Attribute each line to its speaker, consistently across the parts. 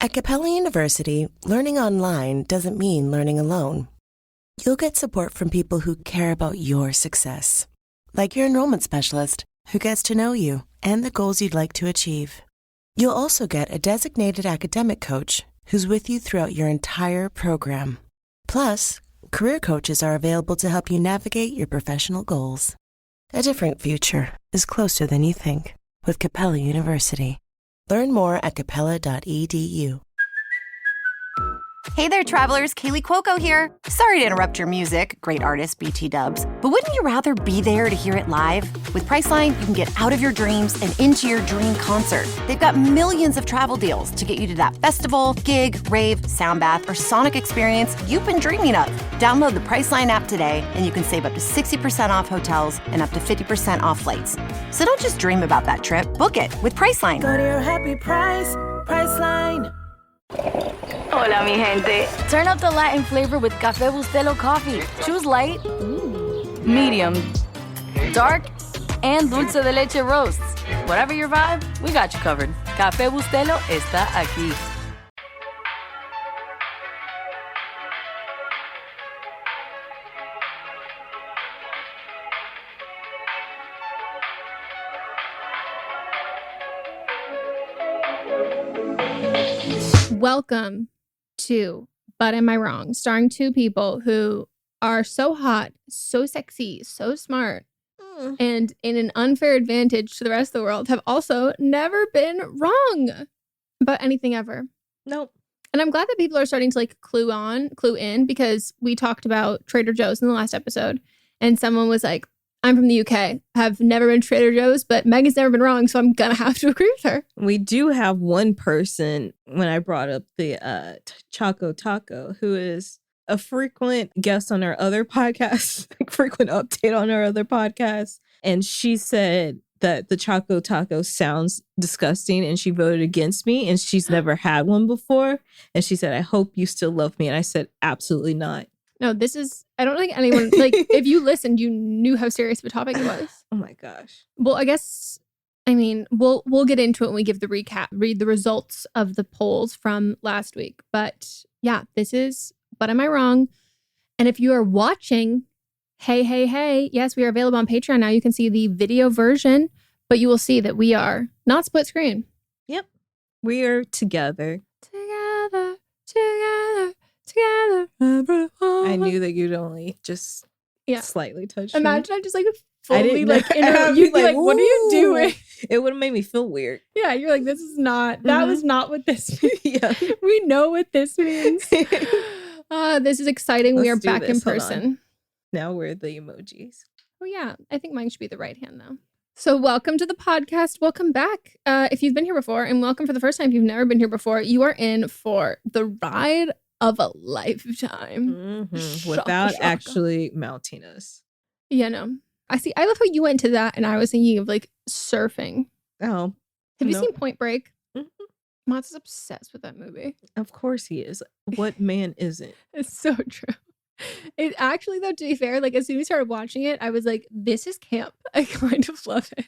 Speaker 1: At Capella University, learning online doesn't mean learning alone. You'll get support from people who care about your success, like your enrollment specialist who gets to know you and the goals you'd like to achieve. You'll also get a designated academic coach who's with you throughout your entire program. Plus, career coaches are available to help you navigate your professional goals. A different future is closer than you think with Capella University. Learn more at capella.edu.
Speaker 2: Hey there, travelers. Kaylee Cuoco here. Sorry to interrupt your music, great artist BT Dubs, but wouldn't you rather be there to hear it live? With Priceline, you can get out of your dreams and into your dream concert. They've got millions of travel deals to get you to that festival, gig, rave, soundbath, or sonic experience you've been dreaming of. Download the Priceline app today, and you can save up to 60% off hotels and up to 50% off flights. So don't just dream about that trip. Book it with Priceline.
Speaker 3: Go to your happy price, Priceline.
Speaker 4: Hola, mi gente. Turn up the Latin flavor with Café Bustelo coffee. Choose light, medium, dark, and dulce de leche roasts. Whatever your vibe, we got you covered. Café Bustelo está aquí.
Speaker 5: Welcome to But Am I Wrong? Starring two people who are so hot, so sexy, so smart, and in an unfair advantage to the rest of the world have also never been wrong about anything ever.
Speaker 6: Nope.
Speaker 5: And I'm glad that people are starting to like clue in, because we talked about Trader Joe's in the last episode, and someone was like, I'm from the UK, have never been to Trader Joe's, but Meghan's never been wrong, so I'm gonna have to agree with her.
Speaker 6: We do have one person, when I brought up the Choco Taco, who is a frequent guest on our other podcast, frequent update on our other podcast. And she said that the Choco Taco sounds disgusting, and she voted against me, and she's never had one before. And she said, I hope you still love me. And I said, absolutely not.
Speaker 5: No, I don't think anyone, like, if you listened, you knew how serious of a topic it was.
Speaker 6: Oh my gosh.
Speaker 5: Well, we'll get into it when we give the recap, read the results of the polls from last week. But yeah, this is But Am I Wrong? And if you are watching, hey, yes, we are available on Patreon now. You can see the video version, but you will see that we are not split screen.
Speaker 6: Yep. We are together.
Speaker 5: Together.
Speaker 6: I knew that you'd only just slightly touch
Speaker 5: Imagine
Speaker 6: me.
Speaker 5: I just like fully you'd be like, what are you doing?
Speaker 6: It would have made me feel weird.
Speaker 5: Yeah, you're like, this is not, that was not what this means.
Speaker 6: Yeah.
Speaker 5: We know what this means. This is exciting. We are back in
Speaker 6: Hold
Speaker 5: person.
Speaker 6: on. Now we're the emojis.
Speaker 5: Oh yeah, I think mine should be the right hand though. So welcome to the podcast. Welcome back. If you've been here before, and welcome for the first time if you've never been here before, you are in for the ride of a lifetime.
Speaker 6: Mm-hmm. Without actually mounting us.
Speaker 5: Yeah, no. I love how you went to that, and I was thinking of like surfing.
Speaker 6: Oh.
Speaker 5: Have you seen Point Break?
Speaker 6: Mm-hmm.
Speaker 5: Mott's is obsessed with that movie.
Speaker 6: Of course he is. What man isn't?
Speaker 5: It's so true. It actually, though, to be fair, like as soon as we started watching it, I was like, this is camp. I kind of love it.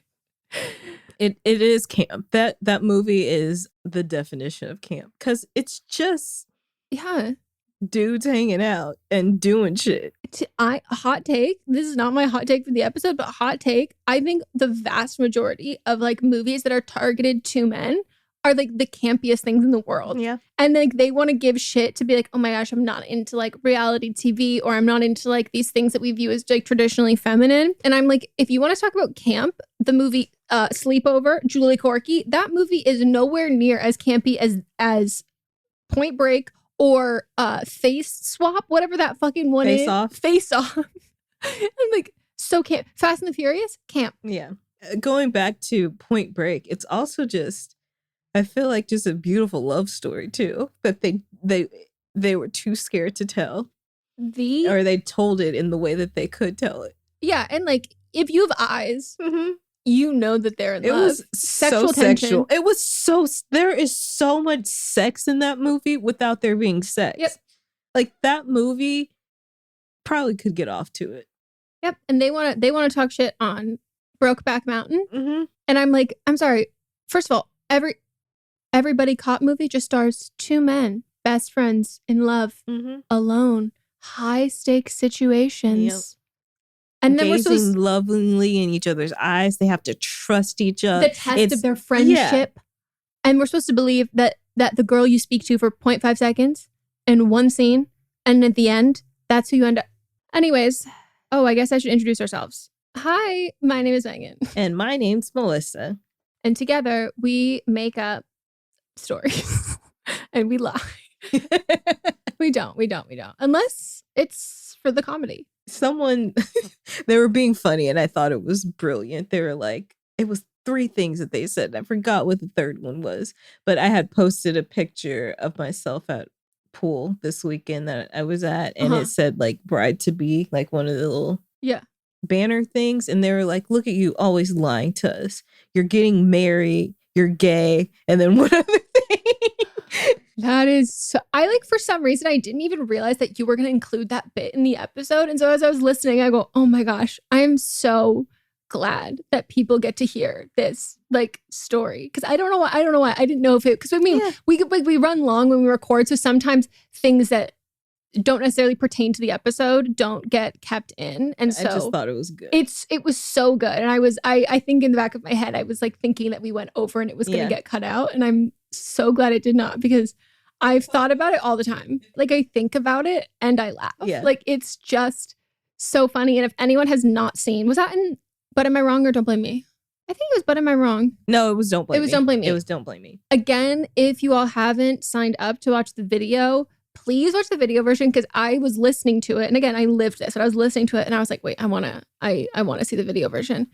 Speaker 6: It is camp. That movie is the definition of camp, because it's just dudes hanging out and doing shit.
Speaker 5: Hot take. This is not my hot take for the episode, but hot take. I think the vast majority of like movies that are targeted to men are like the campiest things in the world.
Speaker 6: Yeah.
Speaker 5: And like they want to give shit to be like, oh my gosh, I'm not into like reality TV, or I'm not into like these things that we view as like traditionally feminine. And I'm like, if you want to talk about camp, the movie Sleepover, Julie Corky, that movie is nowhere near as campy as Point Break or Face Swap, whatever that fucking one is. Face Off. I'm like, so camp. Fast and the Furious, camp.
Speaker 6: Yeah. Going back to Point Break, it's also just, I feel like just a beautiful love story too, that they were too scared to tell. Or they told it in the way that they could tell it.
Speaker 5: Yeah, and like if you have eyes, you know that they're in love.
Speaker 6: It was
Speaker 5: sexual
Speaker 6: so
Speaker 5: tension.
Speaker 6: sexual. It was so, there is so much sex in that movie without there being sex.
Speaker 5: Yep.
Speaker 6: Like that movie probably could get off to it.
Speaker 5: Yep. And they want to talk shit on Brokeback Mountain.
Speaker 6: Mm-hmm.
Speaker 5: And I'm like, I'm sorry. First of all, Everybody Caught movie just stars two men, best friends, in love, alone, high stakes situations.
Speaker 6: Yep.
Speaker 5: And then
Speaker 6: gazing lovingly in each other's eyes. They have to trust each other.
Speaker 5: The test of their friendship. Yeah. And we're supposed to believe that the girl you speak to for 0.5 seconds in one scene, and at the end, that's who you end up. Anyways, I guess I should introduce ourselves. Hi, my name is Meghan.
Speaker 6: And my name's Melisa.
Speaker 5: And together we make up stories and we lie. We don't. Unless it's for the comedy.
Speaker 6: Someone, they were being funny and I thought it was brilliant. They were like, it was 3 things that they said. I forgot what the third one was, but I had posted a picture of myself at pool this weekend that I was at, and it said like bride to be, like one of the little banner things. And they were like, look at you always lying to us. You're getting married, you're gay, and then what other thing?
Speaker 5: That is so, for some reason, I didn't even realize that you were going to include that bit in the episode. And so as I was listening, I go, oh my gosh, I am so glad that people get to hear this like story. Cause I don't know why. I didn't know if it, cause I mean, we run long when we record. So sometimes things that don't necessarily pertain to the episode don't get kept in. And so
Speaker 6: I just thought it was good.
Speaker 5: It was so good. And I think in the back of my head, I was like thinking that we went over and it was going to get cut out. And I'm so glad it did not, because I've thought about it all the time. Like I think about it and I laugh. Yeah. Like it's just so funny. And if anyone has not seen, was that in But Am I Wrong or Don't Blame Me? I think it was But Am I Wrong?
Speaker 6: No, it was Don't Blame Me.
Speaker 5: It was Don't Blame Me.
Speaker 6: It was Don't Blame Me.
Speaker 5: Again, if you all haven't signed up to watch the video, please watch the video version, because I was listening to it. And again, I lived this, but I was listening to it and I was like, wait, I want to see the video version.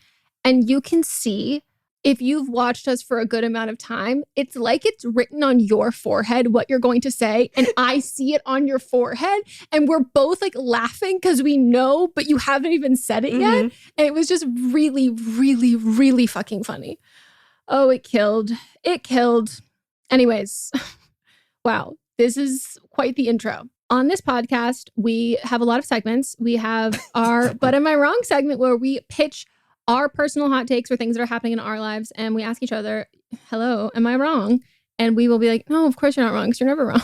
Speaker 5: And you can see, if you've watched us for a good amount of time, it's like it's written on your forehead what you're going to say. And I see it on your forehead. And we're both like laughing because we know, but you haven't even said it yet. And it was just really, really, really fucking funny. Oh, it killed. It killed. Anyways, wow. This is quite the intro. On this podcast, we have a lot of segments. We have our But Am I Wrong segment, where we pitch our personal hot takes for things that are happening in our lives. And we ask each other, hello, am I wrong? And we will be like, no, of course you're not wrong, because you're never wrong.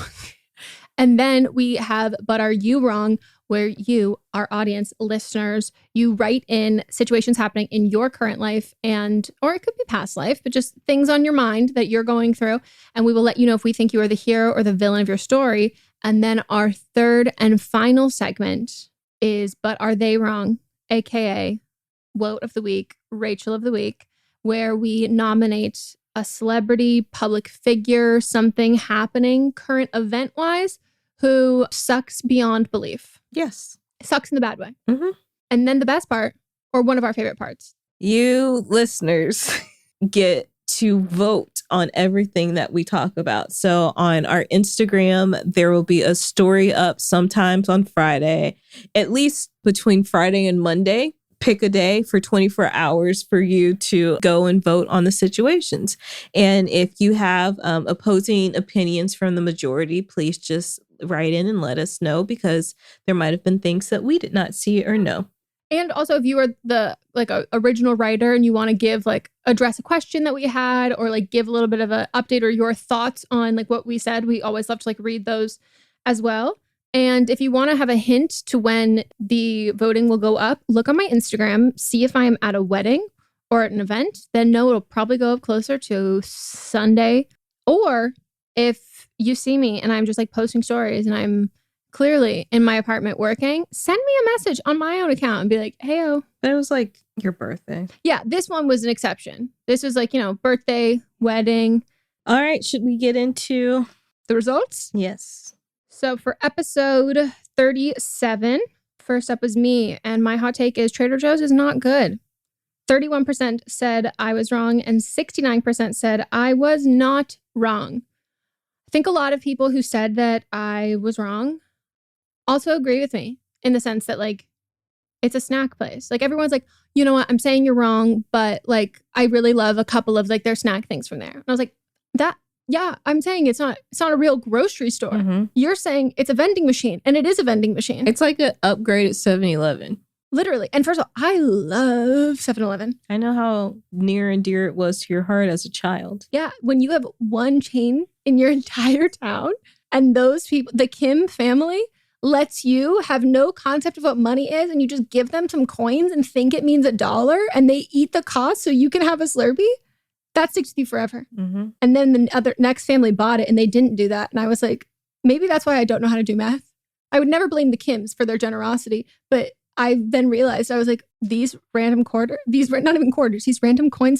Speaker 5: And then we have But Are You Wrong? Where you, our audience, listeners, you write in situations happening in your current life, or it could be past life, but just things on your mind that you're going through. And we will let you know if we think you are the hero or the villain of your story. And then our third and final segment is But Are They Wrong? AKA Woat of the Week, Rachel of the Week, where we nominate a celebrity, public figure, something happening current event-wise, who sucks beyond belief.
Speaker 6: Yes.
Speaker 5: Sucks in the bad way. And then the best part, or one of our favorite parts.
Speaker 6: You listeners get to vote on everything that we talk about. So on our Instagram, there will be a story up sometimes on Friday, at least between Friday and Monday. Pick a day for 24 hours for you to go and vote on the situations. And if you have opposing opinions from the majority, please just write in and let us know, because there might have been things that we did not see or know.
Speaker 5: And also, if you are the original writer and you want to address a question that we had, or give a little bit of an update or your thoughts on what we said, we always love to read those as well. And if you want to have a hint to when the voting will go up, look on my Instagram, see if I am at a wedding or at an event. Then no, it'll probably go up closer to Sunday. Or if you see me and I'm just posting stories and I'm clearly in my apartment working, send me a message on my own account and be like, hey-o.
Speaker 6: But it was your birthday.
Speaker 5: Yeah, this one was an exception. This was birthday, wedding.
Speaker 6: All right, should we get into
Speaker 5: the results?
Speaker 6: Yes.
Speaker 5: So for episode 37, first up was me, and my hot take is Trader Joe's is not good. 31% said I was wrong, and 69% said I was not wrong. I think a lot of people who said that I was wrong also agree with me, in the sense that it's a snack place. Everyone's you know what, I'm saying you're wrong, but I really love a couple of their snack things from there. And I was like, yeah, I'm saying it's not a real grocery store. You're saying it's a vending machine, and it is a vending machine.
Speaker 6: It's like an upgraded 7-Eleven.
Speaker 5: Literally. And first of all, I love 7-Eleven.
Speaker 6: I know how near and dear it was to your heart as a child.
Speaker 5: Yeah. When you have one chain in your entire town and those people, the Kim family lets you have no concept of what money is and you just give them some coins and think it means $1 and they eat the cost so you can have a Slurpee, that sticks with you forever.
Speaker 6: Mm-hmm.
Speaker 5: And then the next family bought it and they didn't do that. And I was like, maybe that's why I don't know how to do math. I would never blame the Kims for their generosity, but I then realized, I was like, these random coins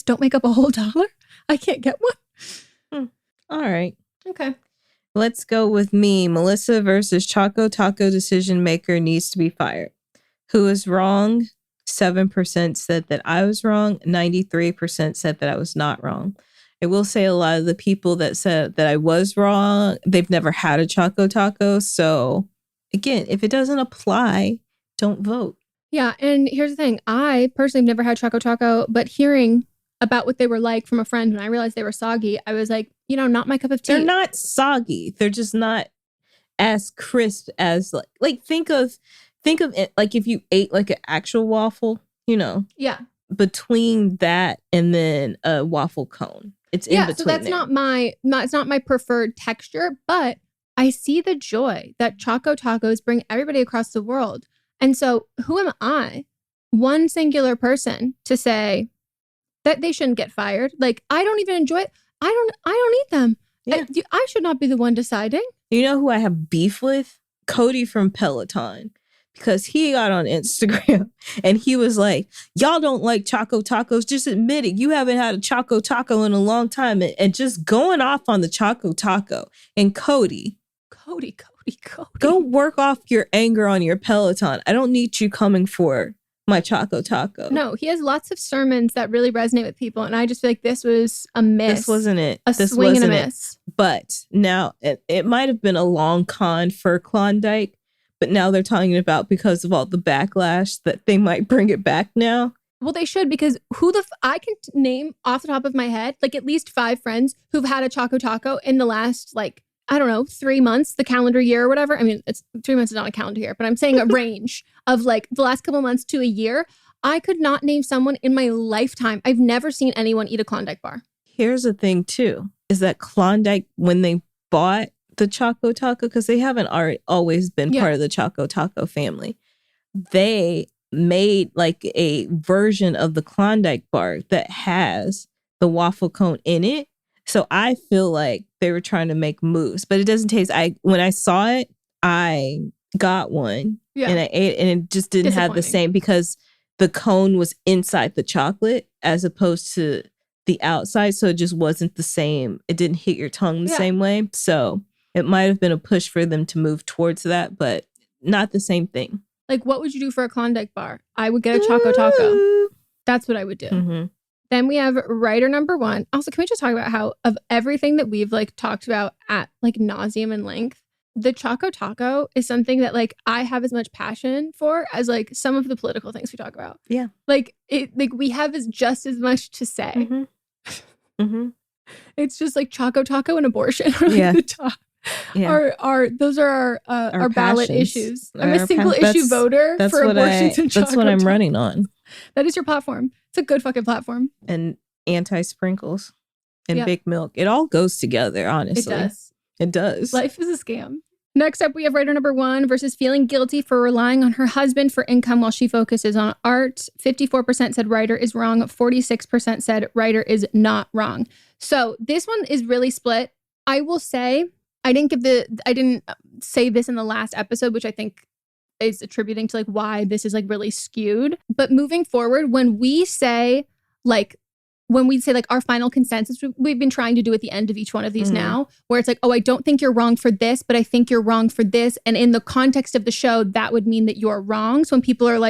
Speaker 5: don't make up a whole $1. I can't get one.
Speaker 6: All right.
Speaker 5: Okay.
Speaker 6: Let's go with me. Melisa versus Choco Taco decision maker needs to be fired. Who is wrong? 7% said that I was wrong. 93% said that I was not wrong. I will say a lot of the people that said that I was wrong, they've never had a Choco Taco. So again, if it doesn't apply, don't vote.
Speaker 5: Yeah. And here's the thing. I personally have never had Choco Taco, but hearing about what they were like from a friend when I realized they were soggy, I was like, not my cup of tea.
Speaker 6: They're not soggy. They're just not as crisp as like think of it like if you ate like an actual waffle,
Speaker 5: Yeah.
Speaker 6: between that and then a waffle cone. It's in between.
Speaker 5: So that's it's not my preferred texture, but I see the joy that Choco Tacos bring everybody across the world. And so who am I, one singular person, to say that they shouldn't get fired? Like, I don't even enjoy it. I don't eat them.
Speaker 6: Yeah.
Speaker 5: I should not be the one deciding.
Speaker 6: You know who I have beef with? Cody from Peloton. Because he got on Instagram and he was like, y'all don't like Choco Tacos. Just admit it. You haven't had a Choco Taco in a long time. And just going off on the Choco Taco. And Cody. Go work off your anger on your Peloton. I don't need you coming for my Choco Taco.
Speaker 5: No, he has lots of sermons that really resonate with people. And I just feel like this was a miss.
Speaker 6: This wasn't it.
Speaker 5: This swing and a miss.
Speaker 6: But now it might have been a long con for Klondike. But now they're talking about because of all the backlash that they might bring it back now.
Speaker 5: Well, they should, because I can name off the top of my head, like at least 5 friends who've had a Choco Taco in the last, 3 months, the calendar year or whatever. I mean, it's 3 months is not a calendar year, but I'm saying a range of the last couple months to a year. I could not name someone in my lifetime. I've never seen anyone eat a Klondike bar.
Speaker 6: Here's the thing too, is that Klondike, when they bought the Choco Taco, because they haven't always been part of the Choco Taco family, they made a version of the Klondike bar that has the waffle cone in it. So I feel like they were trying to make moves, but it doesn't taste. When I saw it, I got one and I ate it, and it just didn't have the same, because the cone was inside the chocolate as opposed to the outside. So it just wasn't the same. It didn't hit your tongue the same way. So it might have been a push for them to move towards that, but not the same thing.
Speaker 5: What would you do for a Klondike bar? I would get a Choco Taco. That's what I would do.
Speaker 6: Mm-hmm.
Speaker 5: Then we have writer number 1. Also, can we just talk about how of everything that we've talked about at nauseum and length, the Choco Taco is something that I have as much passion for as some of the political things we talk about.
Speaker 6: Yeah.
Speaker 5: We have just as much to say.
Speaker 6: Mm-hmm. Mm-hmm.
Speaker 5: It's just Choco Taco and abortion are the top.
Speaker 6: Yeah.
Speaker 5: Those are our ballot issues. I'm a single issue voter
Speaker 6: that's
Speaker 5: for abortions and Choco
Speaker 6: That's what I'm
Speaker 5: Taco.
Speaker 6: running on.
Speaker 5: That is your platform. It's a good fucking platform.
Speaker 6: And anti-sprinkles and big milk. It all goes together, honestly. It does.
Speaker 5: Life is a scam. Next up, we have writer number 1 versus feeling guilty for relying on her husband for income while she focuses on art. 54% said writer is wrong. 46% said writer is not wrong. So this one is really split. I will say, I didn't say this in the last episode, which I think is attributing to why this is really skewed. But moving forward, when we say our final consensus, we've been trying to do at the end of each one of these now, where it's I don't think you're wrong for this, but I think you're wrong for this. And in the context of the show, that would mean that you're wrong. So when people are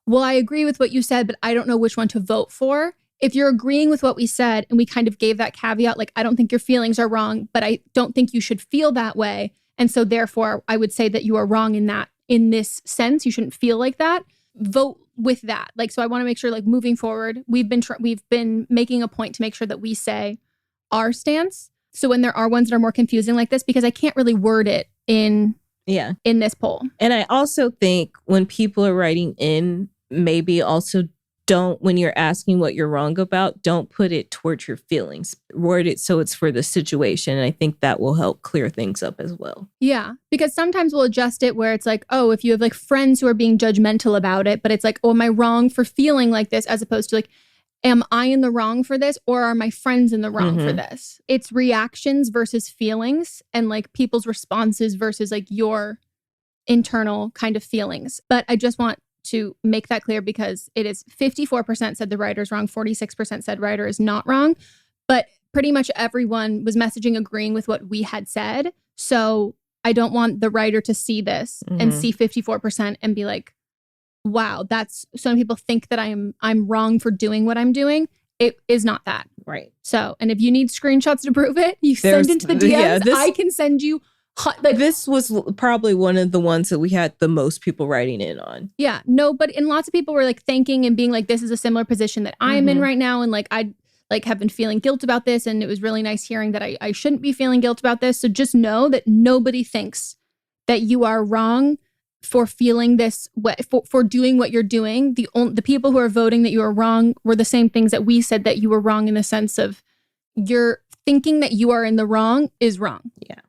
Speaker 5: well, I agree with what you said, but I don't know which one to vote for. If you're agreeing with what we said and we kind of gave that caveat, I don't think your feelings are wrong, but I don't think you should feel that way. And so therefore, I would say that you are wrong in this sense. You shouldn't feel like that. Vote with that. So I want to make sure moving forward, we've been making a point to make sure that we say our stance. So when there are ones that are more confusing like this, because I can't really word it in in this poll.
Speaker 6: And I also think when people are writing in, maybe also don't, when you're asking what you're wrong about, don't put it towards your feelings. Word it so it's for the situation. And I think that will help clear things up as well.
Speaker 5: Yeah, because sometimes we'll adjust it where it's like, oh, if you have like friends who are being judgmental about it, but it's like, oh, am I wrong for feeling like this? As opposed to like, am I in the wrong for this, or are my friends in the wrong for this? It's reactions versus feelings, and like people's responses versus like your internal kind of feelings. But I just want to make that clear because it is 54% said the writer's wrong, 46% said writer is not wrong. But pretty much everyone was messaging agreeing with what we had said. So I don't want the writer to see this and see 54% and be like, wow, that's some people think that I'm wrong for doing what I'm doing. It is not that.
Speaker 6: Right.
Speaker 5: So, and if you need screenshots to prove it, you send into the DMs. I can send you
Speaker 6: this was probably one of the ones that we had the most people writing in on.
Speaker 5: Yeah, no, but and lots of people were like thanking and being like, this is a similar position that I am in right now. And like, I like have been feeling guilt about this. And it was really nice hearing that I shouldn't be feeling guilt about this. So just know that nobody thinks that you are wrong for feeling this way, for doing what you're doing. The people who are voting that you are wrong were the same things that we said that you were wrong, in the sense of you're thinking that you are in the wrong is wrong.
Speaker 6: Yeah.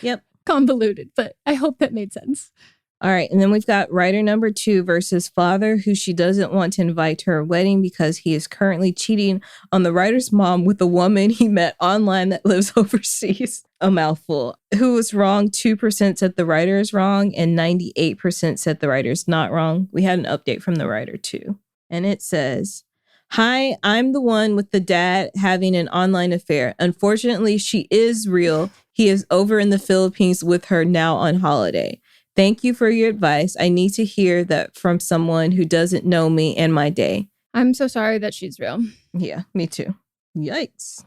Speaker 6: Yep.
Speaker 5: Convoluted, but I hope that made sense.
Speaker 6: All right. And then we've got writer number 2 versus father, who she doesn't want to invite to her wedding because he is currently cheating on the writer's mom with a woman he met online that lives overseas. A mouthful. Who was wrong? 2% said the writer is wrong and 98% said the writer is not wrong. We had an update from the writer too. And it says, hi, I'm the one with the dad having an online affair. Unfortunately, she is real. He is over in the Philippines with her now on holiday. Thank you for your advice. I need to hear that from someone who doesn't know me and my day.
Speaker 5: I'm so sorry that she's real.
Speaker 6: Yeah, me too. Yikes.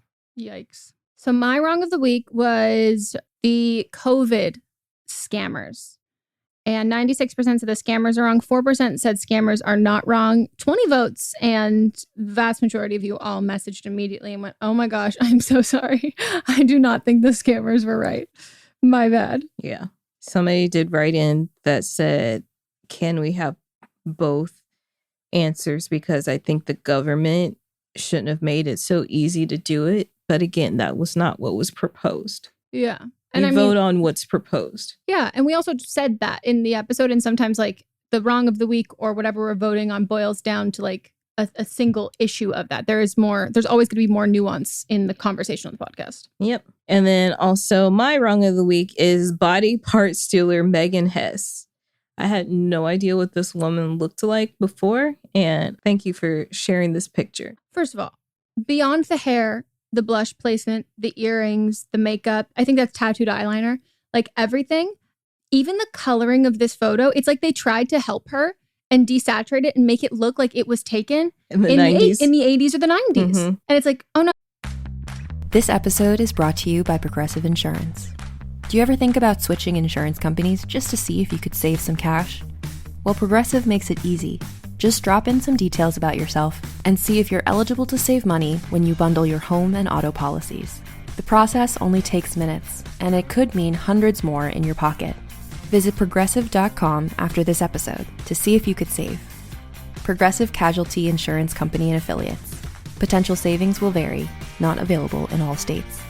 Speaker 5: So my wrong of the week was the COVID scammers. And 96% said the scammers are wrong. 4% said scammers are not wrong. 20 votes. And the vast majority of you all messaged immediately and went, oh my gosh, I'm so sorry. I do not think the scammers were right. My bad.
Speaker 6: Yeah. Somebody did write in that said, can we have both answers? Because I think the government shouldn't have made it so easy to do it. But again, that was not what was proposed.
Speaker 5: Yeah.
Speaker 6: And I vote on what's proposed.
Speaker 5: Yeah. And we also said that in the episode. And sometimes like the wrong of the week or whatever we're voting on boils down to like a single issue of that. There's always going to be more nuance in the conversation on the podcast.
Speaker 6: Yep. And then also my wrong of the week is body part stealer Meghan Hess. I had no idea what this woman looked like before. And thank you for sharing this picture.
Speaker 5: First of all, beyond the hair, the blush placement, the earrings, the makeup, I think that's tattooed eyeliner, like everything, even the coloring of this photo, it's like they tried to help her and desaturate it and make it look like it was taken
Speaker 6: in the 90s.
Speaker 5: In the 80s or the 90s. And it's like, oh no.
Speaker 7: This episode is brought to you by Progressive Insurance. Do you ever think about switching insurance companies just to see if you could save some cash? Well, Progressive makes it easy. Just drop in some details about yourself and see if you're eligible to save money when you bundle your home and auto policies. The process only takes minutes, and it could mean hundreds more in your pocket. Visit Progressive.com after this episode to see if you could save. Progressive Casualty Insurance Company and Affiliates. Potential savings will vary, not available in all states.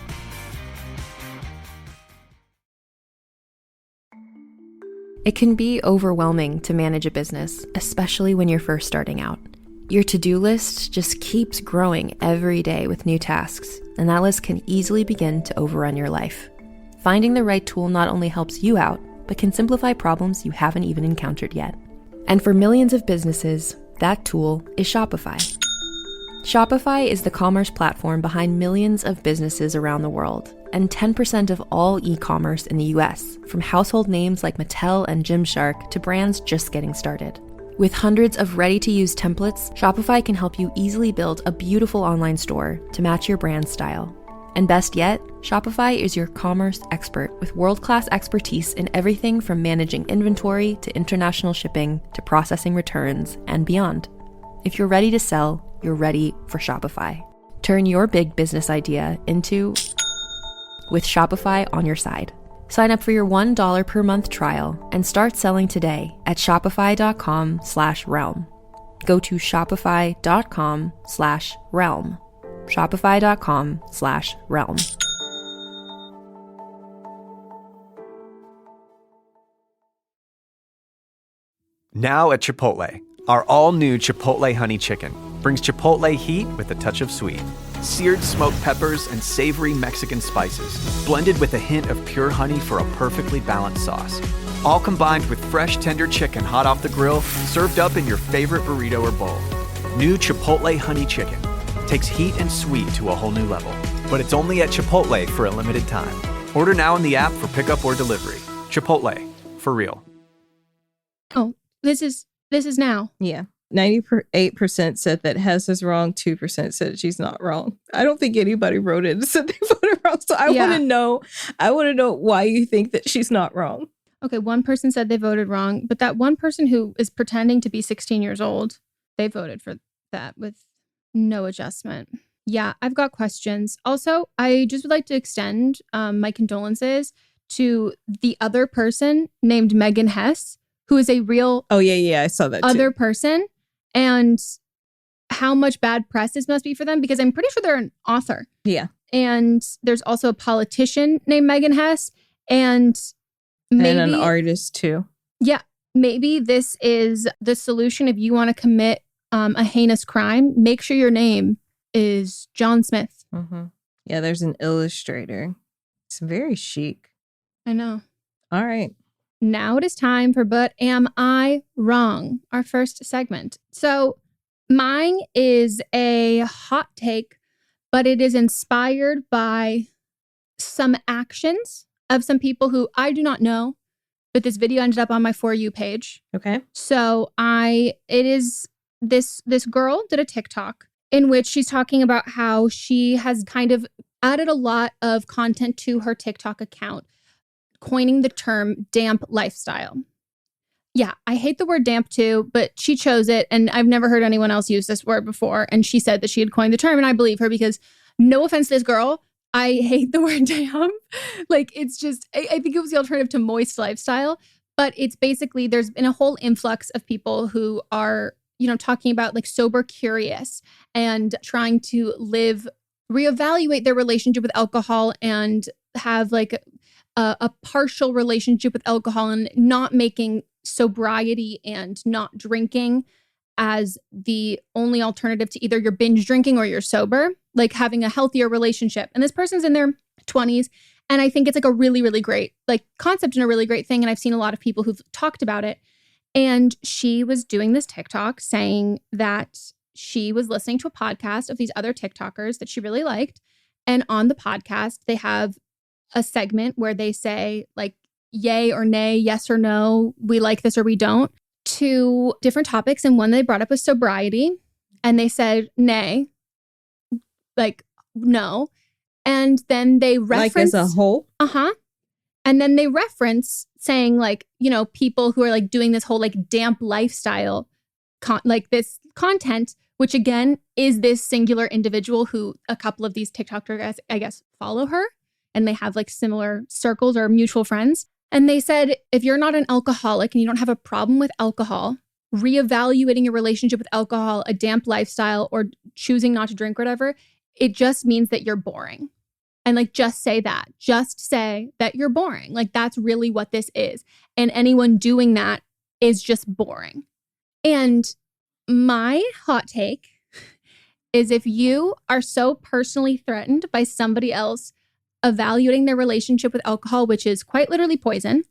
Speaker 7: It can be overwhelming to manage a business, especially when you're first starting out. Your to-do list just keeps growing every day with new tasks, and that list can easily begin to overrun your life. Finding the right tool not only helps you out, but can simplify problems you haven't even encountered yet. And for millions of businesses, that tool is Shopify. Shopify is the commerce platform behind millions of businesses around the world, and 10% of all e-commerce in the US, from household names like Mattel and Gymshark to brands just getting started. With hundreds of ready-to-use templates, Shopify can help you easily build a beautiful online store to match your brand style. And best yet, Shopify is your commerce expert with world-class expertise in everything from managing inventory to international shipping to processing returns and beyond. If you're ready to sell, you're ready for Shopify. Turn your big business idea into with Shopify on your side. Sign up for your $1 per month trial and start selling today at shopify.com/realm. Go to shopify.com/realm. Shopify.com/realm.
Speaker 8: Now at Chipotle, our all-new Chipotle Honey Chicken brings Chipotle heat with a touch of sweet. Seared smoked peppers and savory Mexican spices, blended with a hint of pure honey for a perfectly balanced sauce. All combined with fresh, tender chicken hot off the grill, served up in your favorite burrito or bowl. New Chipotle Honey Chicken takes heat and sweet to a whole new level. But it's only at Chipotle for a limited time. Order now in the app for pickup or delivery. Chipotle, for real.
Speaker 5: Oh, this is now.
Speaker 6: Yeah. 98% said that Hess is wrong. 2% said she's not wrong. I don't think anybody wrote it and said they voted wrong. So I want to know why you think that she's not wrong.
Speaker 5: Okay, one person said they voted wrong, but that one person who is pretending to be 16 years old, they voted for that with no adjustment. Yeah, I've got questions. Also, I just would like to extend my condolences to the other person named Meghan Hess, who is a real
Speaker 6: I saw that
Speaker 5: other
Speaker 6: too.
Speaker 5: person, and how much bad press this must be for them, because I'm pretty sure they're an author.
Speaker 6: Yeah.
Speaker 5: And there's also a politician named Meghan Hess, and maybe
Speaker 6: an artist too.
Speaker 5: Yeah, maybe this is the solution. If you want to commit a heinous crime, make sure your name is John Smith.
Speaker 6: Mm-hmm. Yeah, there's an illustrator. It's very chic.
Speaker 5: I know.
Speaker 6: All right.
Speaker 5: Now it is time for But Am I Wrong? Our first segment. So mine is a hot take, but it is inspired by some actions of some people who I do not know, but this video ended up on my For You page.
Speaker 6: Okay.
Speaker 5: So this girl did a TikTok in which she's talking about how she has kind of added a lot of content to her TikTok account, coining the term damp lifestyle. Yeah, I hate the word damp too, but she chose it, and I've never heard anyone else use this word before. And she said that she had coined the term, and I believe her because, no offense to this girl, I hate the word damp. Like, it's just, I think it was the alternative to moist lifestyle, but it's basically, there's been a whole influx of people who are, talking about like sober curious and trying to reevaluate their relationship with alcohol and have like a partial relationship with alcohol and not making sobriety and not drinking as the only alternative to either you're binge drinking or you're sober, like having a healthier relationship. And this person's in their 20s. And I think it's like a really, really great like concept and a really great thing. And I've seen a lot of people who've talked about it. And she was doing this TikTok saying that she was listening to a podcast of these other TikTokers that she really liked. And on the podcast, they have a segment where they say like, yay or nay, yes or no, we like this or we don't, to different topics. And one they brought up was sobriety. And they said nay, like no. And then they reference
Speaker 6: like as a whole.
Speaker 5: And then they reference saying like, people who are like doing this whole like damp lifestyle, like this content, which again is this singular individual who a couple of these TikTokers, I guess, follow her, and they have like similar circles or mutual friends. And they said, if you're not an alcoholic and you don't have a problem with alcohol, reevaluating your relationship with alcohol, a damp lifestyle, or choosing not to drink, whatever, it just means that you're boring. And like, just say that. Just say that you're boring. Like, that's really what this is. And anyone doing that is just boring. And my hot take is, if you are so personally threatened by somebody else evaluating their relationship with alcohol, which is quite literally poison,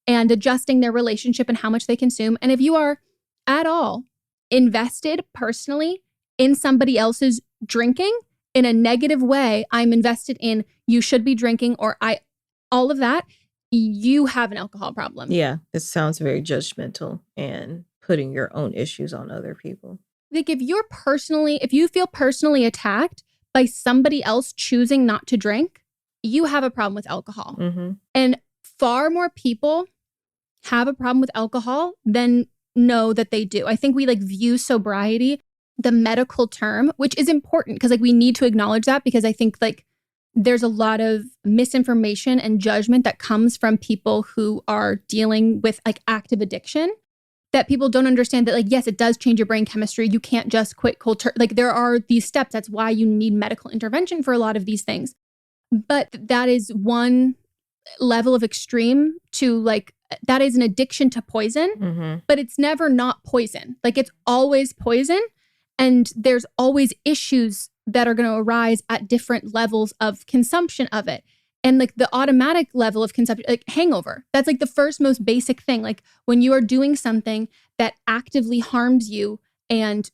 Speaker 5: and adjusting their relationship and how much they consume, and if you are at all invested personally in somebody else's drinking, in a negative way, I'm invested in you should be drinking, or all of that, you have an alcohol problem.
Speaker 6: Yeah, it sounds very judgmental and putting your own issues on other people.
Speaker 5: Like, if you feel personally attacked by somebody else choosing not to drink, you have a problem with alcohol.
Speaker 6: Mm-hmm.
Speaker 5: And far more people have a problem with alcohol than know that they do. I think we like view sobriety, the medical term, which is important because like we need to acknowledge that, because I think like there's a lot of misinformation and judgment that comes from people who are dealing with like active addiction, that people don't understand that, like, yes, it does change your brain chemistry. You can't just quit cold turkey. Like, there are these steps. That's why you need medical intervention for a lot of these things. But that is one level of extreme to, like, that is an addiction to poison, but it's never not poison. Like, it's always poison. And there's always issues that are going to arise at different levels of consumption of it. And like the automatic level of consumption, like hangover, that's like the first most basic thing. Like when you are doing something that actively harms you and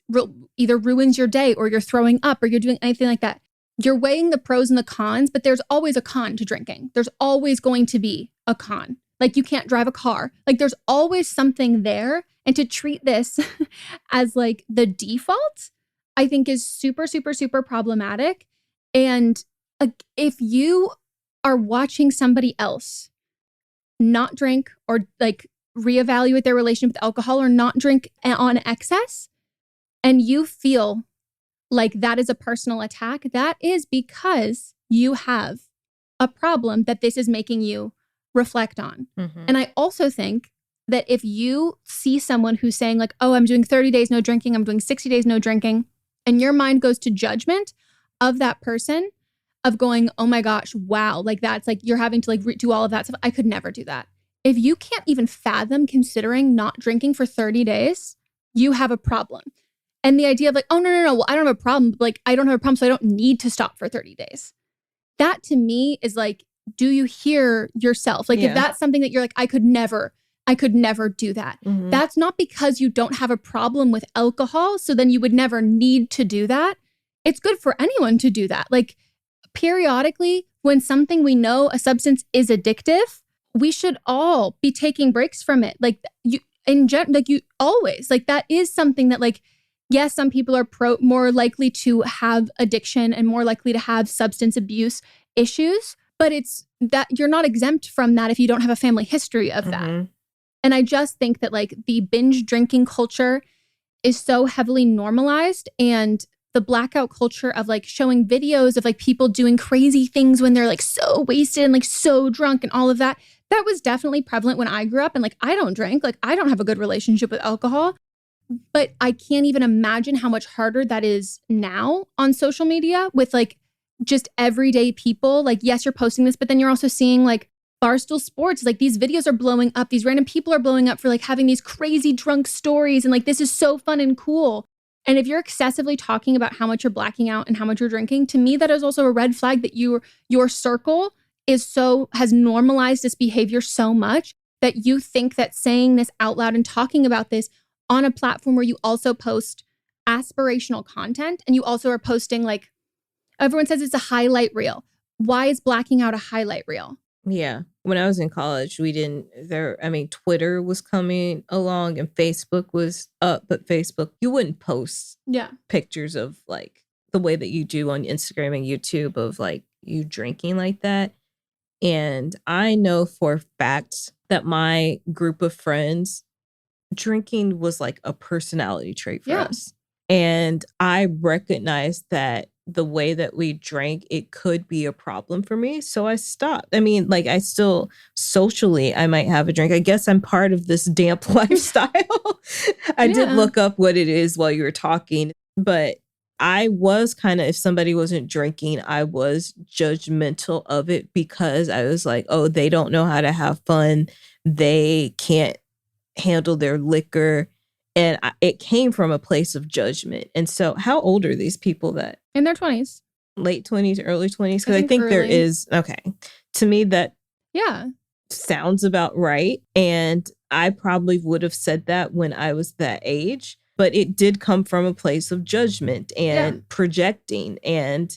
Speaker 5: either ruins your day or you're throwing up or you're doing anything like that, you're weighing the pros and the cons, but there's always a con to drinking. There's always going to be a con. Like you can't drive a car. Like there's always something there. And to treat this as like the default, I think is super, super, super problematic. And if you are watching somebody else not drink or like reevaluate their relationship with alcohol or not drink on excess, and you feel like that is a personal attack, that is because you have a problem that this is making you reflect on. And I also think that if you see someone who's saying like, oh, I'm doing 30 days no drinking, I'm doing 60 days no drinking, and your mind goes to judgment of that person, of going, oh my gosh, wow, like that's like you're having to like do all of that stuff. I could never do that. If you can't even fathom considering not drinking for 30 days, you have a problem. And the idea of like, oh, no, well, I don't have a problem. But like, I don't have a problem, so I don't need to stop for 30 days. That to me is like, do you hear yourself? Like if that's something that you're like, I could never do that. That's not because you don't have a problem with alcohol. So then you would never need to do that. It's good for anyone to do that. Like periodically, when something we know a substance is addictive, we should all be taking breaks from it. Like you always, like that is something that like, yes, some people are more likely to have addiction and more likely to have substance abuse issues, but it's that you're not exempt from that if you don't have a family history of that. And I just think that like the binge drinking culture is so heavily normalized, and the blackout culture of like showing videos of like people doing crazy things when they're like so wasted and like so drunk and all of that. That was definitely prevalent when I grew up. And like, I don't drink, like I don't have a good relationship with alcohol, but I can't even imagine how much harder that is now on social media with like just everyday people. Like, yes, you're posting this, but then you're also seeing like Barstool Sports, like these videos are blowing up. These random people are blowing up for like having these crazy drunk stories. And like, this is so fun and cool. And if you're excessively talking about how much you're blacking out and how much you're drinking, to me, that is also a red flag that your circle has normalized this behavior so much that you think that saying this out loud and talking about this on a platform where you also post aspirational content and you also are posting like, everyone says it's a highlight reel. Why is blacking out a highlight reel?
Speaker 6: Yeah. When I was in college, Twitter was coming along and Facebook was up, but Facebook, you wouldn't post pictures of like the way that you do on Instagram and YouTube of like you drinking like that. And I know for a fact that my group of friends, drinking was like a personality trait for us. And I recognized that the way that we drank, it could be a problem for me. So I stopped. I mean, like I still socially, I might have a drink. I guess I'm part of this damp lifestyle. I did look up what it is while you were talking, but I was kind of, if somebody wasn't drinking, I was judgmental of it because I was like, oh, they don't know how to have fun. They can't handle their liquor. And it came from a place of judgment. And so how old are these people that?
Speaker 5: In their 20s.
Speaker 6: Late 20s, early 20s? Because I think there is, to me that sounds about right. And I probably would have said that when I was that age. But it did come from a place of judgment and projecting. And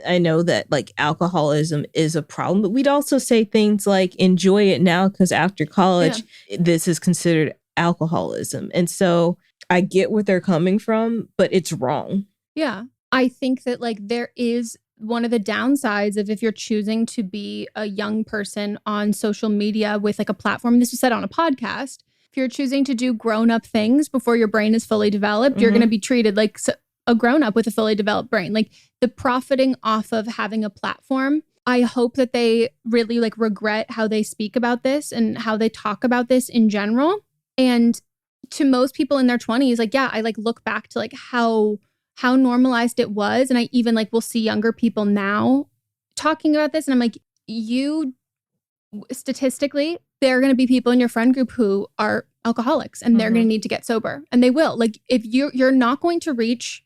Speaker 6: I know that like alcoholism is a problem. But we'd also say things like enjoy it now because after college, this is considered alcoholism. And so I get where they're coming from, but it's wrong.
Speaker 5: Yeah. I think that like there is one of the downsides of if you're choosing to be a young person on social media with like a platform, this was said on a podcast, if you're choosing to do grown up things before your brain is fully developed, you're going to be treated like a grown-up with a fully developed brain. Like the profiting off of having a platform, I hope that they really like regret how they speak about this and how they talk about this in general. And to most people in their 20s, like, yeah, I like look back to like how normalized it was. And I even like will see younger people now talking about this. And I'm like, statistically, there are going to be people in your friend group who are alcoholics and they're going to need to get sober. And they will. Like if you're not going to reach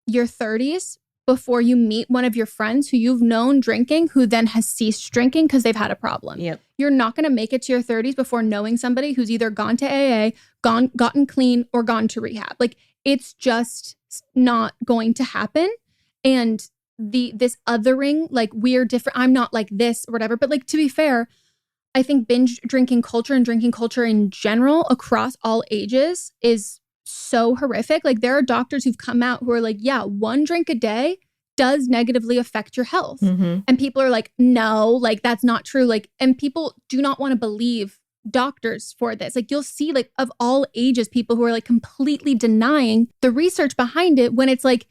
Speaker 5: your 30s before you meet one of your friends who you've known drinking, who then has ceased drinking because they've had a problem.
Speaker 6: Yep.
Speaker 5: You're not going to make it to your 30s before knowing somebody who's either gone to AA, gotten clean, or gone to rehab. Like it's just not going to happen. And this othering, like we're different, I'm not like this or whatever. But like to be fair, I think binge drinking culture and drinking culture in general across all ages is so horrific. Like there are doctors who've come out who are like, yeah, 1 drink a day does negatively affect your health. And people are like, no, like that's not true. Like, and people do not want to believe doctors for this. Like you'll see like of all ages, people who are like completely denying the research behind it when it's like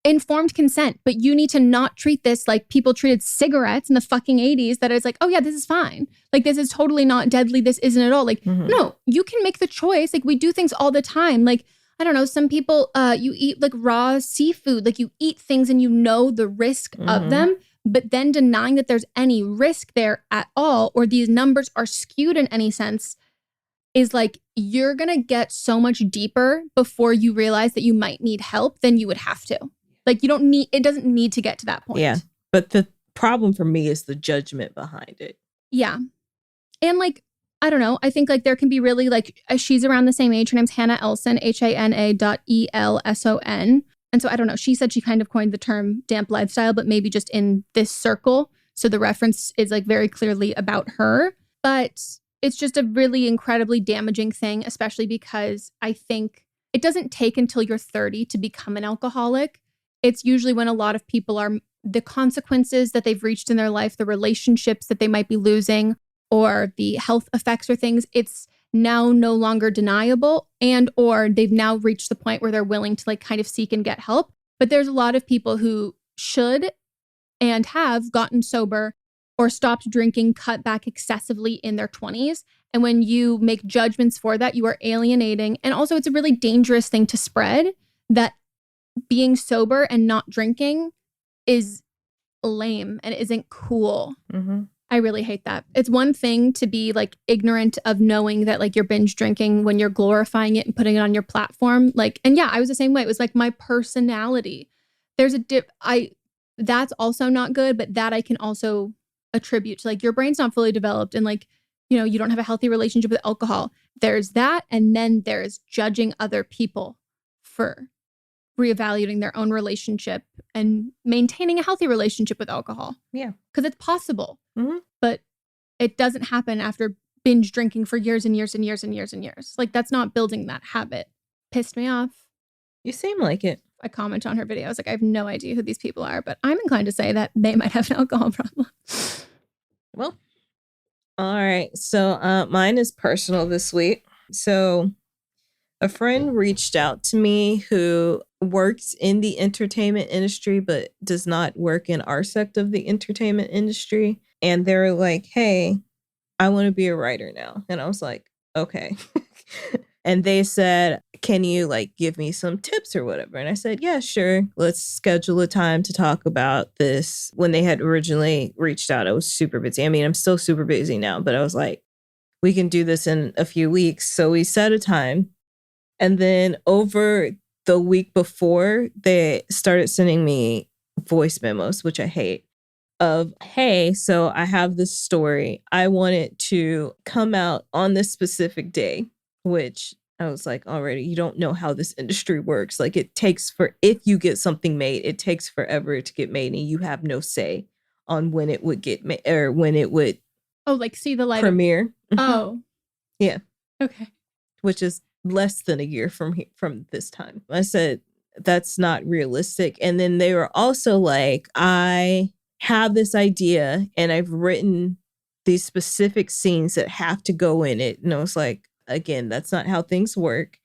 Speaker 5: informed consent, but you need to not treat this like people treated cigarettes in the fucking 80s, that it's like, oh yeah, this is fine. Like this is totally not deadly. This isn't at all. Like, no, you can make the choice. Like we do things all the time. Like, I don't know, some people, you eat like raw seafood, like you eat things and you know the risk of them, but then denying that there's any risk there at all, or these numbers are skewed in any sense, is like, you're going to get so much deeper before you realize that you might need help than you would have to. Like it doesn't need to get to that point.
Speaker 6: Yeah. But the problem for me is the judgment behind it.
Speaker 5: Yeah. And like, I don't know. I think like there can be really like, she's around the same age. Her name's Hannah Elson, HANA.ELSON. And so I don't know. She said she kind of coined the term damp lifestyle, but maybe just in this circle. So the reference is like very clearly about her. But it's just a really incredibly damaging thing, especially because I think it doesn't take until you're 30 to become an alcoholic. It's usually when a lot of people are, the consequences that they've reached in their life, the relationships that they might be losing, or the health effects or things, it's now no longer deniable, and or they've now reached the point where they're willing to like kind of seek and get help. But there's a lot of people who should and have gotten sober or stopped drinking, cut back excessively in their 20s. And when you make judgments for that, you are alienating. And also it's a really dangerous thing to spread, that being sober and not drinking is lame and isn't cool. I really hate that. It's one thing to be like ignorant of knowing that like you're binge drinking when you're glorifying it and putting it on your platform. Like, and yeah, I was the same way. It was like my personality. There's a that's also not good, but that I can also attribute to like your brain's not fully developed and like, you know, you don't have a healthy relationship with alcohol. There's that. And then there's judging other people for reevaluating their own relationship and maintaining a healthy relationship with alcohol.
Speaker 6: Yeah.
Speaker 5: Because it's possible. But it doesn't happen after binge drinking for years and years and years and years and years. Like that's not building that habit. Pissed me off.
Speaker 6: You seem like it.
Speaker 5: I comment on her video. I was like, I have no idea who these people are, but I'm inclined to say that they might have an alcohol problem.
Speaker 6: Well, all right. So mine is personal this week. So a friend reached out to me who works in the entertainment industry, but does not work in our sect of the entertainment industry. And they're like, hey, I want to be a writer now. And I was like, okay. And they said, can you like give me some tips or whatever? And I said, yeah, sure. Let's schedule a time to talk about this. When they had originally reached out, I was super busy. I mean, I'm still super busy now, but I was like, we can do this in a few weeks. So we set a time. And then over the week before, they started sending me voice memos, which I hate, of, hey, so I have this story. I want it to come out on this specific day, which I was like, already, you don't know how this industry works. Like it takes if you get something made, it takes forever to get made and you have no say on when it would get made or when it would
Speaker 5: see the light
Speaker 6: premiere.
Speaker 5: Oh.
Speaker 6: Yeah.
Speaker 5: Okay.
Speaker 6: Which is less than a year from this time. I said, that's not realistic. And then they were also like, I have this idea and I've written these specific scenes that have to go in it. And I was like, again, that's not how things work.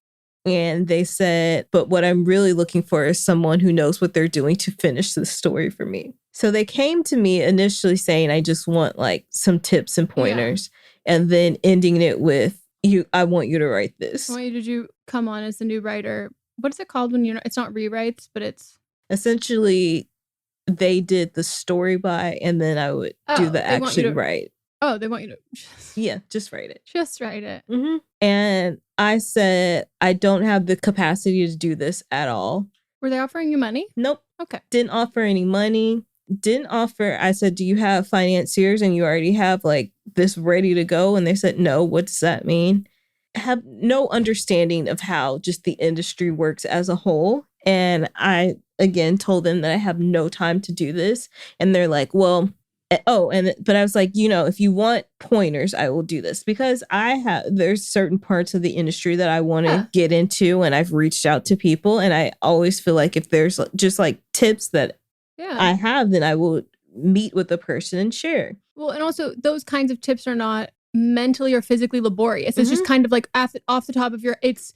Speaker 6: And they said, but what I'm really looking for is someone who knows what they're doing to finish the story for me. So they came to me initially saying, I just want like some tips and pointers, and then ending it with, I want you to write this.
Speaker 5: Why did you come on as the new writer? What is it called when it's not rewrites, but it's
Speaker 6: essentially they did the story by, and then I would do the action write.
Speaker 5: Oh, they want you to
Speaker 6: just write it.
Speaker 5: Just write it.
Speaker 6: Mm-hmm. And I said, I don't have the capacity to do this at all.
Speaker 5: Were they offering you money?
Speaker 6: Nope.
Speaker 5: Okay.
Speaker 6: Didn't offer any money. Didn't offer. I said, do you have financiers and you already have like this ready to go? And they said, no. What does that mean? Have no understanding of how just the industry works as a whole. And I, again, told them that I have no time to do this. And they're like, well, but I was like, if you want pointers, I will do this, because there's certain parts of the industry that I want to get into, and I've reached out to people, and I always feel like if there's just like tips that I have, then I will meet with the person and share.
Speaker 5: Well, and also those kinds of tips are not mentally or physically laborious. It's just kind of like off the top of your, it's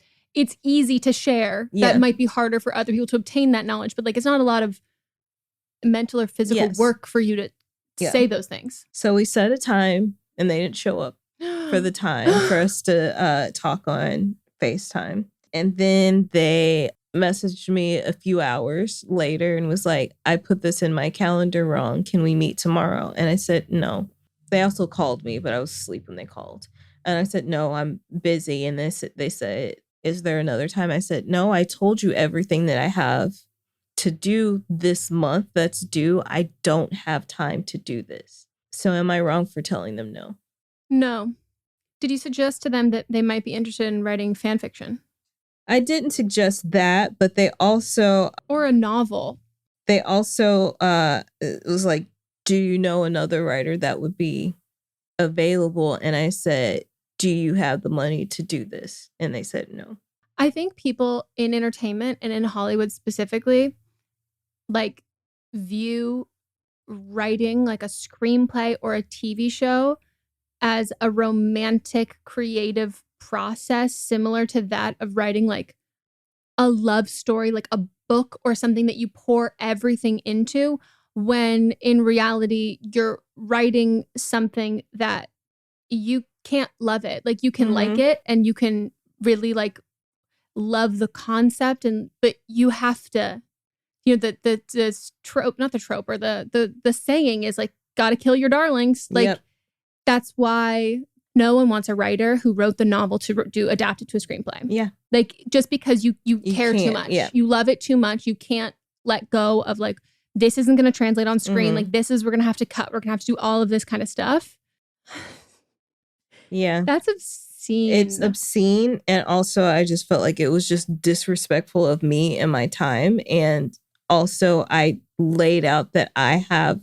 Speaker 5: easy to share. That might be harder for other people to obtain that knowledge, but like, it's not a lot of mental or physical work for you to say those things.
Speaker 6: So we set a time, and they didn't show up for the time for us to talk on FaceTime. And then they messaged me a few hours later and was like, I put this in my calendar wrong. Can we meet tomorrow? And I said, no. They also called me, but I was asleep when they called. And I said, no, I'm busy. And they said, is there another time? I said, no, I told you everything that I have to do this month that's due. I don't have time to do this. So am I wrong for telling them no?
Speaker 5: No. Did you suggest to them that they might be interested in writing fan fiction?
Speaker 6: I didn't suggest that, but they also...
Speaker 5: Or a novel.
Speaker 6: They also, it was like, do you know another writer that would be available? And I said, do you have the money to do this? And they said no.
Speaker 5: I think people in entertainment and in Hollywood specifically, like, view writing like a screenplay or a TV show as a romantic creative process similar to that of writing like a love story, like a book or something that you pour everything into, when in reality you're writing something that you can't love it. Like, you can like it and you can really like love the concept, but you have to, the trope, not the trope, or the saying is like, gotta kill your darlings. Like, that's why no one wants a writer who wrote the novel to adapt it to a screenplay. Yeah. Like, just because you care too much. Yeah. You love it too much. You can't let go of like, this isn't going to translate on screen. Like, we're going to have to cut. We're going to have to do all of this kind of stuff.
Speaker 6: Yeah.
Speaker 5: That's obscene.
Speaker 6: It's obscene. And also, I just felt like it was just disrespectful of me and my time. And also, I laid out that I have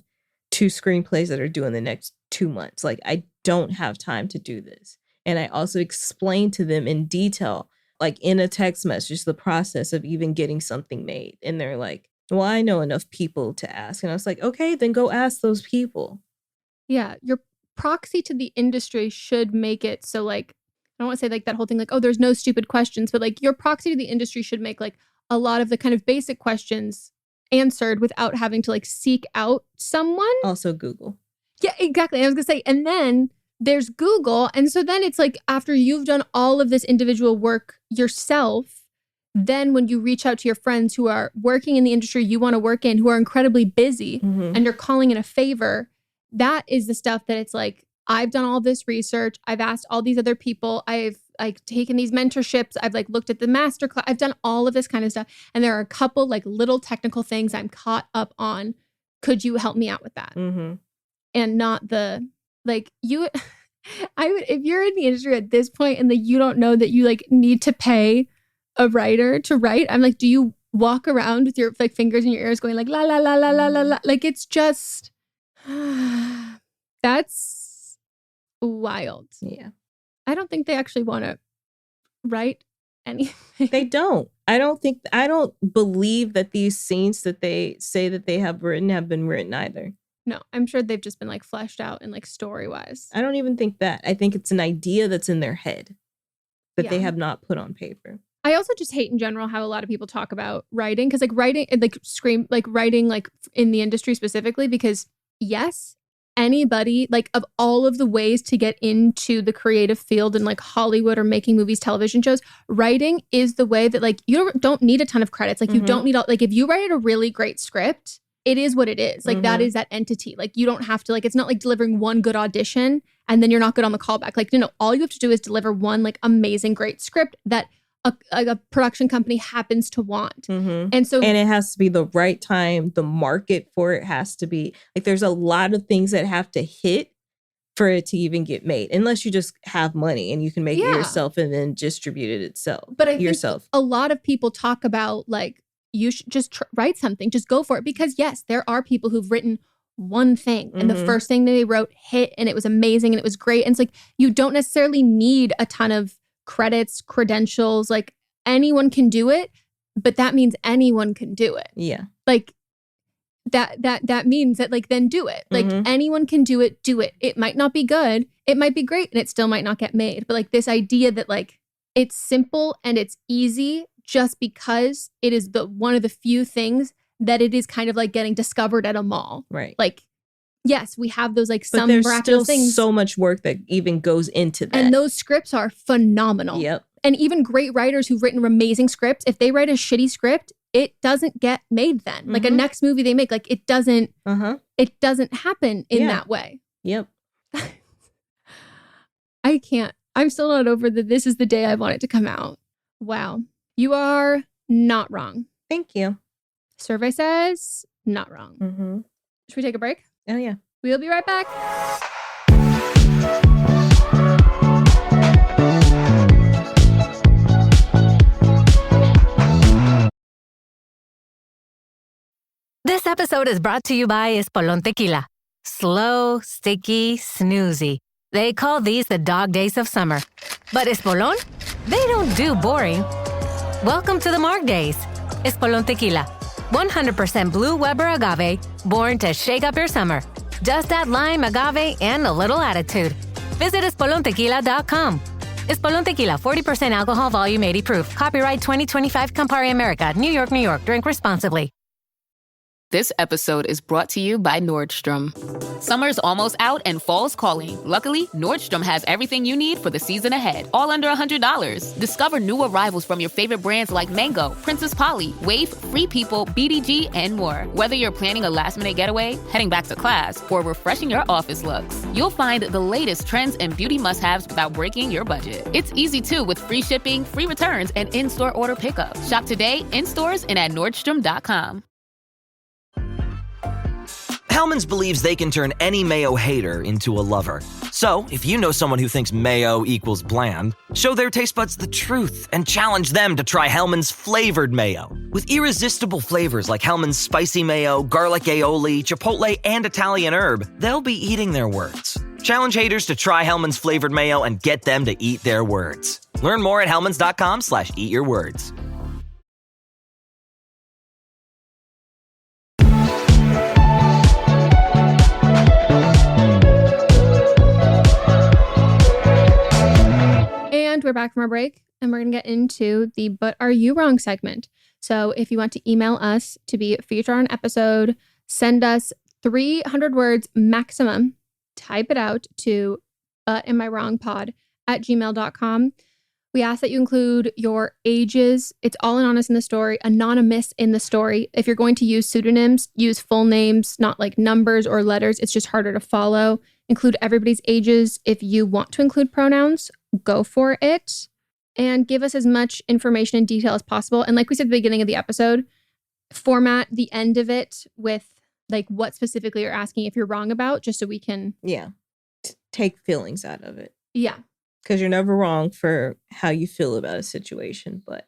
Speaker 6: 2 screenplays that are due in the next 2 months. Like, I don't have time to do this. And I also explained to them in detail, like in a text message, the process of even getting something made. And they're like, well, I know enough people to ask. And I was like, okay, then go ask those people.
Speaker 5: Yeah. Your proxy to the industry should make it so, like, I don't want to say like that whole thing, like, oh, there's no stupid questions, but like your proxy to the industry should make like a lot of the kind of basic questions answered without having to like seek out someone.
Speaker 6: Also Google.
Speaker 5: Yeah, exactly. I was going to say, and then there's Google. And so then it's like, after you've done all of this individual work yourself, then when you reach out to your friends who are working in the industry you want to work in, who are incredibly busy, and you're calling in a favor, that is the stuff that it's like, I've done all this research. I've asked all these other people. I've like taken these mentorships. I've like looked at the master class. I've done all of this kind of stuff. And there are a couple like little technical things I'm caught up on. Could you help me out with that? And not the, like, you, I would, if you're in the industry at this point and you don't know that you like need to pay a writer to write, I'm like, do you walk around with your like fingers in your ears going like, la, la, la, la, la, la, la. Like, it's just, that's wild.
Speaker 6: Yeah.
Speaker 5: I don't think they actually want to write anything.
Speaker 6: They don't. I don't believe that these scenes that they say that they have written have been written either.
Speaker 5: No, I'm sure they've just been like fleshed out and like story-wise.
Speaker 6: I don't even think that. I think it's an idea that's in their head that they have not put on paper.
Speaker 5: I also just hate in general how a lot of people talk about writing, because like writing and writing like in the industry specifically, because yes, anybody, like of all of the ways to get into the creative field in like Hollywood or making movies, television shows, writing is the way that like you don't need a ton of credits. Like you don't need like if you write a really great script, it is what it is. Like that is that entity. Like you don't have to like, it's not like delivering one good audition and then you're not good on the callback. Like, no, all you have to do is deliver one like amazing, great script that a production company happens to want. And it has to be the right time. The market for it has to be like, there's a lot of things that have to hit for it to even get made, unless you just have money and you can make it yourself and then distribute it itself. But I think a lot of people talk about like, you should just write something, just go for it. Because yes, there are people who've written one thing and the first thing they wrote hit and it was amazing and it was great. And it's like, you don't necessarily need a ton of credits, credentials, like anyone can do it, but that means anyone can do it. Yeah. Like that means that like, then do it. Like anyone can do it, do it. It might not be good. It might be great and it still might not get made. But like this idea that like it's simple and it's easy just because it is the one of the few things that it is kind of like getting discovered at a mall. Right. Like, yes, we have those like some miraculous things. There's still so much work that even goes into that. And those scripts are phenomenal. Yep. And even great writers who've written amazing scripts, if they write a shitty script, it doesn't get made then. Like a next movie they make, like it doesn't happen in that way. Yep. I can't. I'm still not over that this is the day I want it to come out. Wow. You are not wrong. Thank you. Survey says not wrong. Should we take a break? Oh, yeah. We'll be right back.
Speaker 9: This episode is brought to you by Espolón Tequila. Slow, sticky, snoozy. They call these the dog days of summer. But Espolón? They don't do boring. Welcome to the Marg Days. Espolón Tequila. 100% blue Weber agave, born to shake up your summer. Just add lime, agave, and a little attitude. Visit espolontequila.com. Espolón Tequila, 40% alcohol, volume 80 proof. Copyright 2025 Campari America, New York, New York. Drink responsibly.
Speaker 10: This episode is brought to you by Nordstrom. Summer's almost out and fall's calling. Luckily, Nordstrom has everything you need for the season ahead, all under $100. Discover new arrivals from your favorite brands like Mango, Princess Polly, Wave, Free People, BDG, and more. Whether you're planning a last-minute getaway, heading back to class, or refreshing your office looks, you'll find the latest trends and beauty must-haves without breaking your budget. It's easy, too, with free shipping, free returns, and in-store order pickup. Shop today, in stores, and at Nordstrom.com.
Speaker 11: Hellmann's believes they can turn any mayo hater into a lover. So, if you know someone who thinks mayo equals bland, show their taste buds the truth and challenge them to try Hellmann's flavored mayo. With irresistible flavors like Hellmann's spicy mayo, garlic aioli, chipotle, and Italian herb, they'll be eating their words. Challenge haters to try Hellmann's flavored mayo and get them to eat their words. Learn more at hellmanns.com/eatyourwords.
Speaker 5: And we're back from our break, and we're going to get into the But Are You Wrong segment. So if you want to email us to be featured on an episode, send us 300 words maximum. Type it out to butamiwrongpod@gmail.com. We ask that you include your ages. It's all anonymous in the story. If you're going to use pseudonyms, use full names, not like numbers or letters. It's just harder to follow. Include everybody's ages. If you want to include pronouns, go for it. And give us as much information and detail as possible. And like we said at the beginning of the episode, format the end of it with like what specifically you're asking if you're wrong about, just so we can...
Speaker 6: Yeah. Take feelings out of it.
Speaker 5: Yeah.
Speaker 6: Because you're never wrong for how you feel about a situation, but...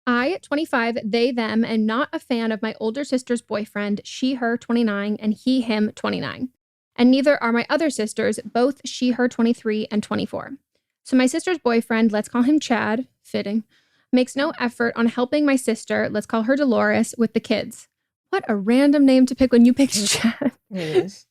Speaker 5: I, 25, they, them, and not a fan of my older sister's boyfriend, she, her, 29, and he, him, 29. And neither are my other sisters, both she, her, 23, and 24. So my sister's boyfriend, let's call him Chad, fitting, makes no effort on helping my sister, let's call her Dolores, with the kids. What a random name to pick when you picked Chad.
Speaker 6: It is.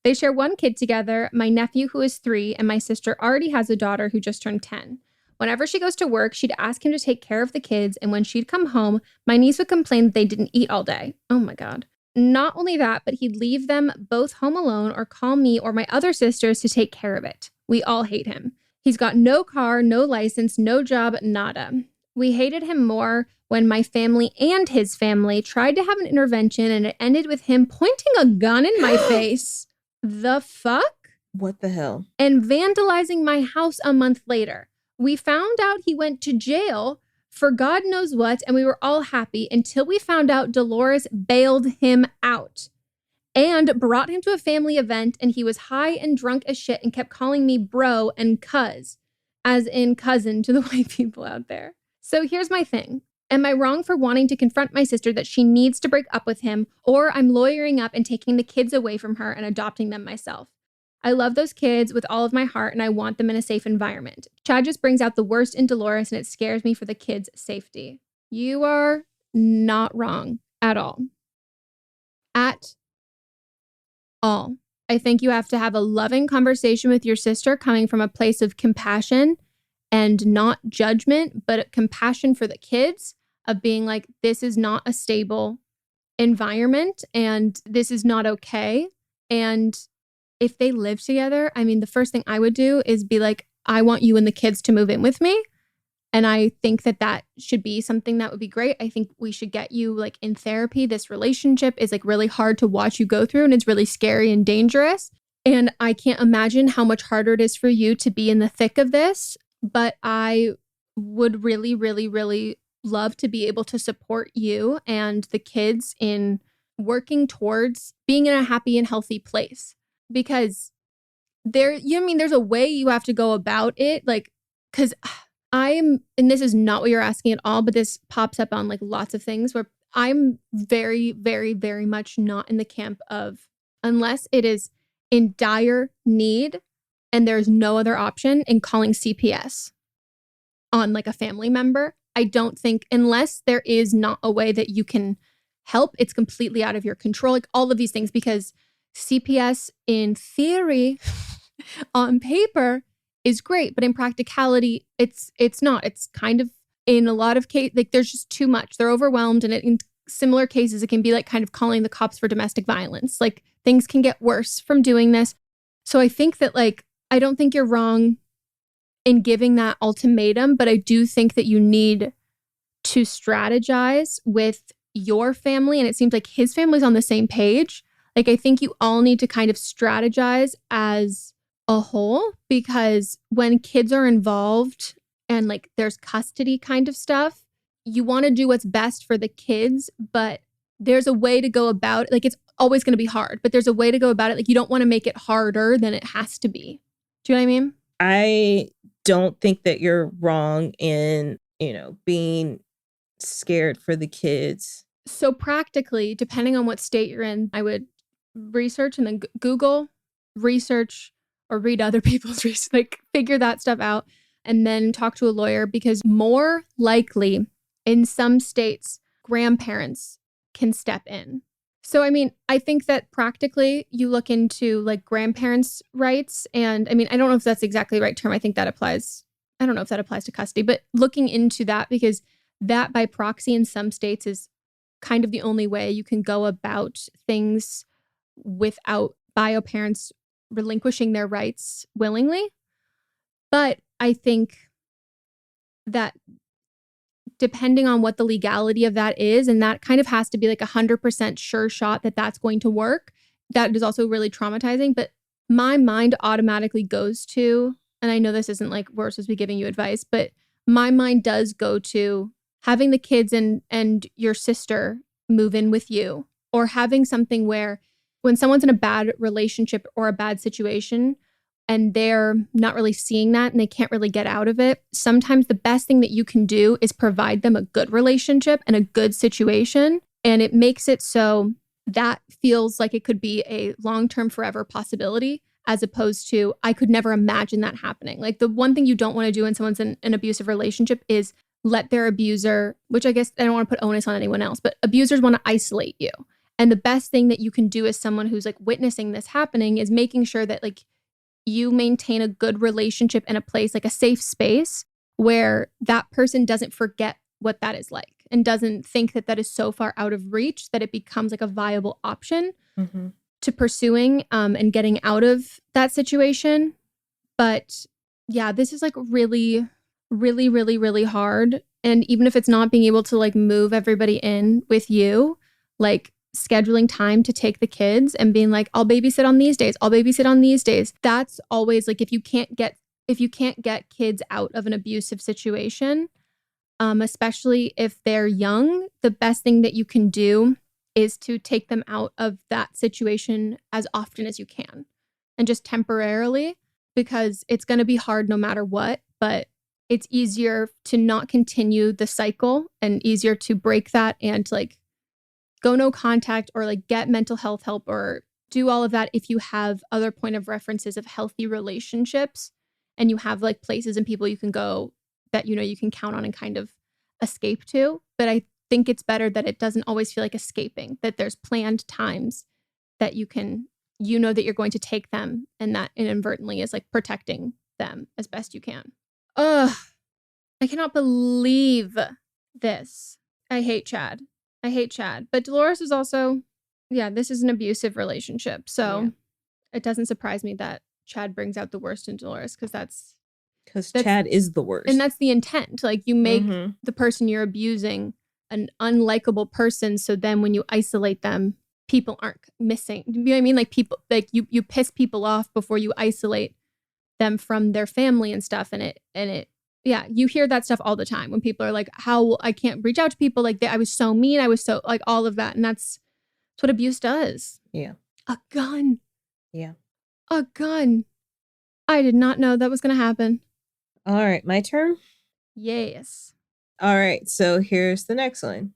Speaker 5: They share one kid together, my nephew who is 3, and my sister already has a daughter who just turned 10. Whenever she goes to work, she'd ask him to take care of the kids. And when she'd come home, my niece would complain that they didn't eat all day. Oh my God. Not only that, but he'd leave them both home alone or call me or my other sisters to take care of it. We all hate him. He's got no car, no license, no job, nada. We hated him more when my family and his family tried to have an intervention, and it ended with him pointing a gun in my face. The fuck?
Speaker 6: What the hell?
Speaker 5: And vandalizing my house a month later. We found out he went to jail for God knows what, and we were all happy until we found out Dolores bailed him out and brought him to a family event, and he was high and drunk as shit and kept calling me bro and cuz, as in cousin to the white people out there. So here's my thing. Am I wrong for wanting to confront my sister that she needs to break up with him, or I'm lawyering up and taking the kids away from her and adopting them myself? I love those kids with all of my heart, and I want them in a safe environment. Chad just brings out the worst in Dolores, and it scares me for the kids' safety. You are not wrong at all. At all. I think you have to have a loving conversation with your sister coming from a place of compassion and not judgment, but compassion for the kids, of being like, this is not a stable environment and this is not okay. And if they live together, I mean, the first thing I would do is be like, I want you and the kids to move in with me. And I think that that should be something that would be great. I think we should get you like in therapy. This relationship is like really hard to watch you go through, and it's really scary and dangerous. And I can't imagine how much harder it is for you to be in the thick of this. But I would really, really, really love to be able to support you and the kids in working towards being in a happy and healthy place. Because there's a way you have to go about it. Like, because and this is not what you're asking at all, but this pops up on like lots of things where I'm very, very, very much not in the camp of, unless it is in dire need and there's no other option, in calling CPS on like a family member. I don't think, unless there is not a way that you can help, it's completely out of your control, like all of these things, because CPS in theory on paper is great, but in practicality, it's not. It's kind of, in a lot of cases, like there's just too much. They're overwhelmed, and in similar cases, it can be like kind of calling the cops for domestic violence. Like things can get worse from doing this. So I think that like, I don't think you're wrong in giving that ultimatum, but I do think that you need to strategize with your family. And it seems like his family's on the same page. Like, I think you all need to kind of strategize as a whole, because when kids are involved and like there's custody kind of stuff, you want to do what's best for the kids, but there's a way to go about it. Like, it's always going to be hard, but there's a way to go about it. Like, you don't want to make it harder than it has to be. Do you know what I mean?
Speaker 6: I don't think that you're wrong in, being scared for the kids.
Speaker 5: So practically, depending on what state you're in, I would research and then Google, research, or read other people's research, like figure that stuff out, and then talk to a lawyer, because more likely in some states, grandparents can step in. So, I mean, I think that practically you look into like grandparents' rights. And I mean, I don't know if that's exactly the right term. I think that applies. I don't know if that applies to custody, but looking into that, because that by proxy in some states is kind of the only way you can go about things without bio parents relinquishing their rights willingly. But I think that depending on what the legality of that is, and that kind of has to be like 100% sure shot that that's going to work, that is also really traumatizing. But my mind automatically goes to, and I know this isn't like we're supposed to be giving you advice, but my mind does go to having the kids and your sister move in with you, or having something where when someone's in a bad relationship or a bad situation and they're not really seeing that and they can't really get out of it, sometimes the best thing that you can do is provide them a good relationship and a good situation. And it makes it so that feels like it could be a long-term forever possibility, as opposed to, I could never imagine that happening. Like, the one thing you don't want to do when someone's in an abusive relationship is let their abuser, which I guess I don't want to put onus on anyone else, but abusers want to isolate you. And the best thing that you can do as someone who's like witnessing this happening is making sure that like you maintain a good relationship in a place, like a safe space where that person doesn't forget what that is like and doesn't think that that is so far out of reach that it becomes like a viable option to pursuing and getting out of that situation. But yeah, this is like really, really, really, really hard. And even if it's not being able to like move everybody in with you, like scheduling time to take the kids and being like, I'll babysit on these days, I'll babysit on these days. That's always like, if you can't get kids out of an abusive situation, especially if they're young, the best thing that you can do is to take them out of that situation as often as you can and just temporarily, because it's going to be hard no matter what, but it's easier to not continue the cycle and easier to break that and like go no contact or like get mental health help or do all of that if you have other point of references of healthy relationships and you have like places and people you can go that, you know, you can count on and kind of escape to. But I think it's better that it doesn't always feel like escaping, that there's planned times that you can, you know, that you're going to take them and that inadvertently is like protecting them as best you can. Ugh, I cannot believe this. I hate Chad. But Dolores is also, yeah, this is an abusive relationship. So it doesn't surprise me that Chad brings out the worst in Dolores because
Speaker 6: Chad is the worst.
Speaker 5: And that's the intent. Like you make the person you're abusing an unlikable person. So then when you isolate them, people aren't missing. You know what I mean? Like people, like you piss people off before you isolate them from their family and stuff. And it, yeah, you hear that stuff all the time when people are like, how I can't reach out to people. Like I was so mean. I was so like all of that. And that's what abuse does.
Speaker 6: Yeah.
Speaker 5: A gun.
Speaker 6: Yeah.
Speaker 5: A gun. I did not know that was going to happen.
Speaker 6: All right. My turn?
Speaker 5: Yes.
Speaker 6: All right. So here's the next one.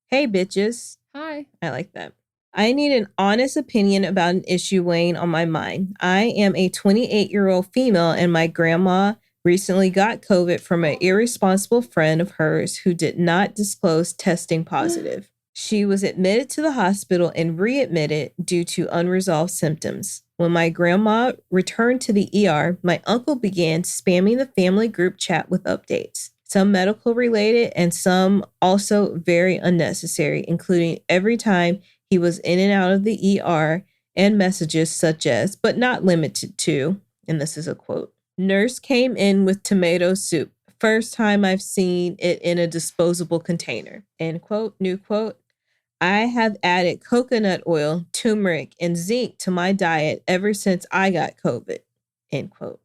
Speaker 6: Hey, bitches.
Speaker 5: Hi.
Speaker 6: I like that. I need an honest opinion about an issue weighing on my mind. I am a 28-year-old female and my grandma recently got COVID from an irresponsible friend of hers who did not disclose testing positive. She was admitted to the hospital and readmitted due to unresolved symptoms. When my grandma returned to the ER, my uncle began spamming the family group chat with updates, some medical related and some also very unnecessary, including every time he was in and out of the ER and messages such as, but not limited to, and this is a quote, nurse came in with tomato soup. First time I've seen it in a disposable container. End quote. New quote. I have added coconut oil, turmeric, and zinc to my diet ever since I got COVID. End quote.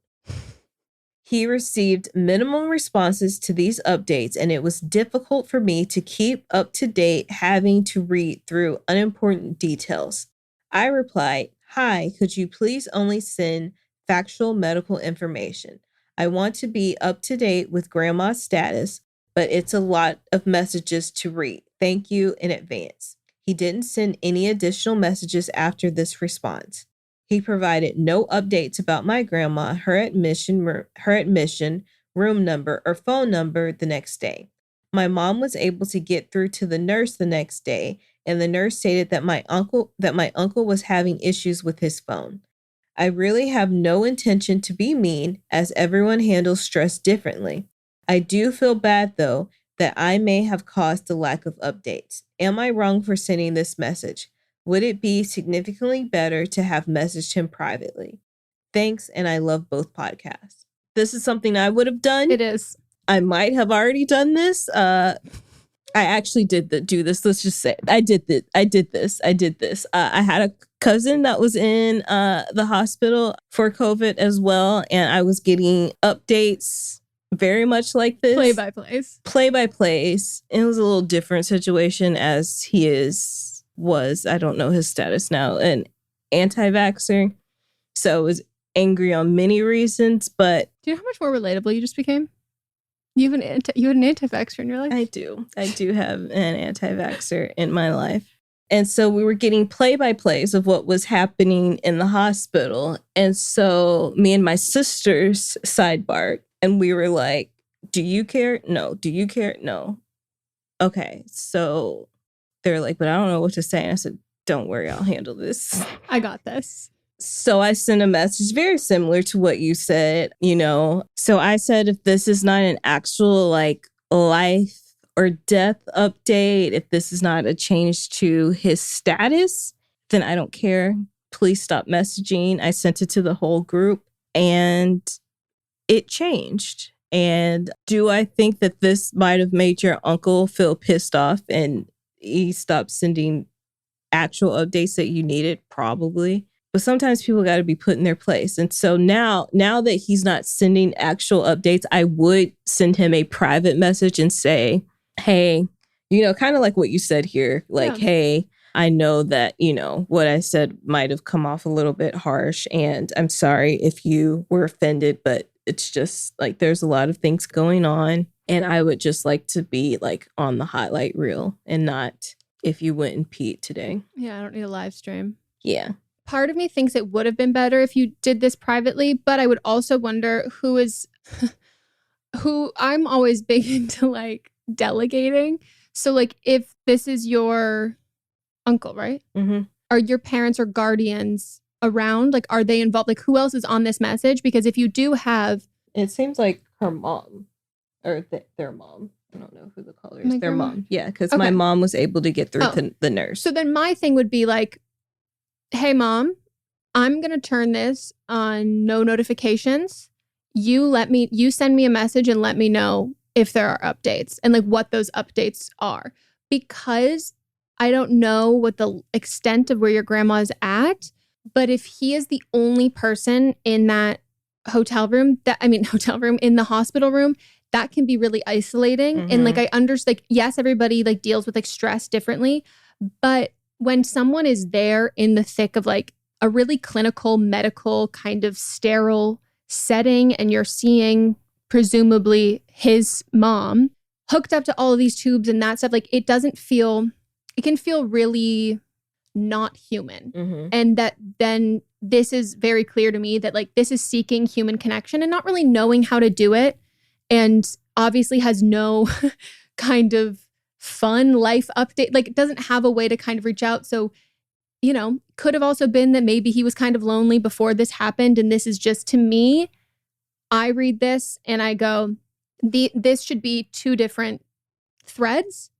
Speaker 6: He received minimum responses to these updates, and it was difficult for me to keep up to date, having to read through unimportant details. I replied, "Hi, could you please only send factual medical information? I want to be up to date with grandma's status, but it's a lot of messages to read. Thank you in advance." He didn't send any additional messages after this response. He provided no updates about my grandma, her admission, room number, or phone number the next day. My mom was able to get through to the nurse the next day, and the nurse stated that my uncle was having issues with his phone. I really have no intention to be mean, as everyone handles stress differently. I do feel bad, though, that I may have caused the lack of updates. Am I wrong for sending this message? Would it be significantly better to have messaged him privately? Thanks, and I love both podcasts. This is something I would have done.
Speaker 5: It is.
Speaker 6: I might have already done this. I actually did do this. Let's just say I did this. I had a cousin that was in the hospital for COVID as well, and I was getting updates very much like this. Play-by-plays. It was a little different situation as he was, I don't know his status now, an anti-vaxxer. So I was angry on many reasons, but...
Speaker 5: Do you know how much more relatable you just became? You had an anti-vaxxer in your life?
Speaker 6: I do have an anti-vaxxer in my life. And so we were getting play-by-plays of what was happening in the hospital. And so me and my sisters sidebarred, and we were like, do you care? No. Do you care? No. Okay, so they're like, but I don't know what to say. And I said, don't worry, I'll handle this.
Speaker 5: I got this.
Speaker 6: So I sent a message very similar to what you said, you know. So I said, if this is not an actual like life or death update, if this is not a change to his status, then I don't care. Please stop messaging. I sent it to the whole group and it changed. And do I think that this might have made your uncle feel pissed off and he stopped sending actual updates that you needed? Probably. But sometimes people got to be put in their place. And so now that he's not sending actual updates, I would send him a private message and say, hey, you know, kind of like what you said here, like, hey, I know that, you know, what I said might have come off a little bit harsh. And I'm sorry if you were offended, but it's just like there's a lot of things going on. And I would just like to be like on the highlight reel and not if you went and peed today.
Speaker 5: Yeah, I don't need a live stream.
Speaker 6: Yeah.
Speaker 5: Part of me thinks it would have been better if you did this privately, but I would also wonder who I'm always big into like delegating. So like if this is your uncle, right?
Speaker 6: Mm-hmm.
Speaker 5: Are your parents or guardians around? Like, are they involved? Like, who else is on this message? Because if you do have...
Speaker 6: It seems like her mom or their mom. I don't know who the caller is.
Speaker 5: Like
Speaker 6: their
Speaker 5: grandma?
Speaker 6: mom. Yeah, because my mom was able to get through to the nurse.
Speaker 5: So then my thing would be like, hey, Mom, I'm going to turn this on no notifications. You send me a message and let me know if there are updates and like what those updates are. Because I don't know what the extent of where your grandma is at, but if he is the only person in that hotel room in the hospital room, that can be really isolating.
Speaker 6: Mm-hmm.
Speaker 5: And like, I understand, like, yes, everybody like deals with like stress differently, but when someone is there in the thick of like a really clinical, medical kind of sterile setting, and you're seeing presumably his mom hooked up to all of these tubes and that stuff, like it can feel really not human.
Speaker 6: Mm-hmm.
Speaker 5: And that then this is very clear to me that like this is seeking human connection and not really knowing how to do it. And obviously has no kind of fun life update, like doesn't have a way to kind of reach out. So, you know, could have also been that maybe he was kind of lonely before this happened. And this is just, to me, I read this and I go, this should be two different threads,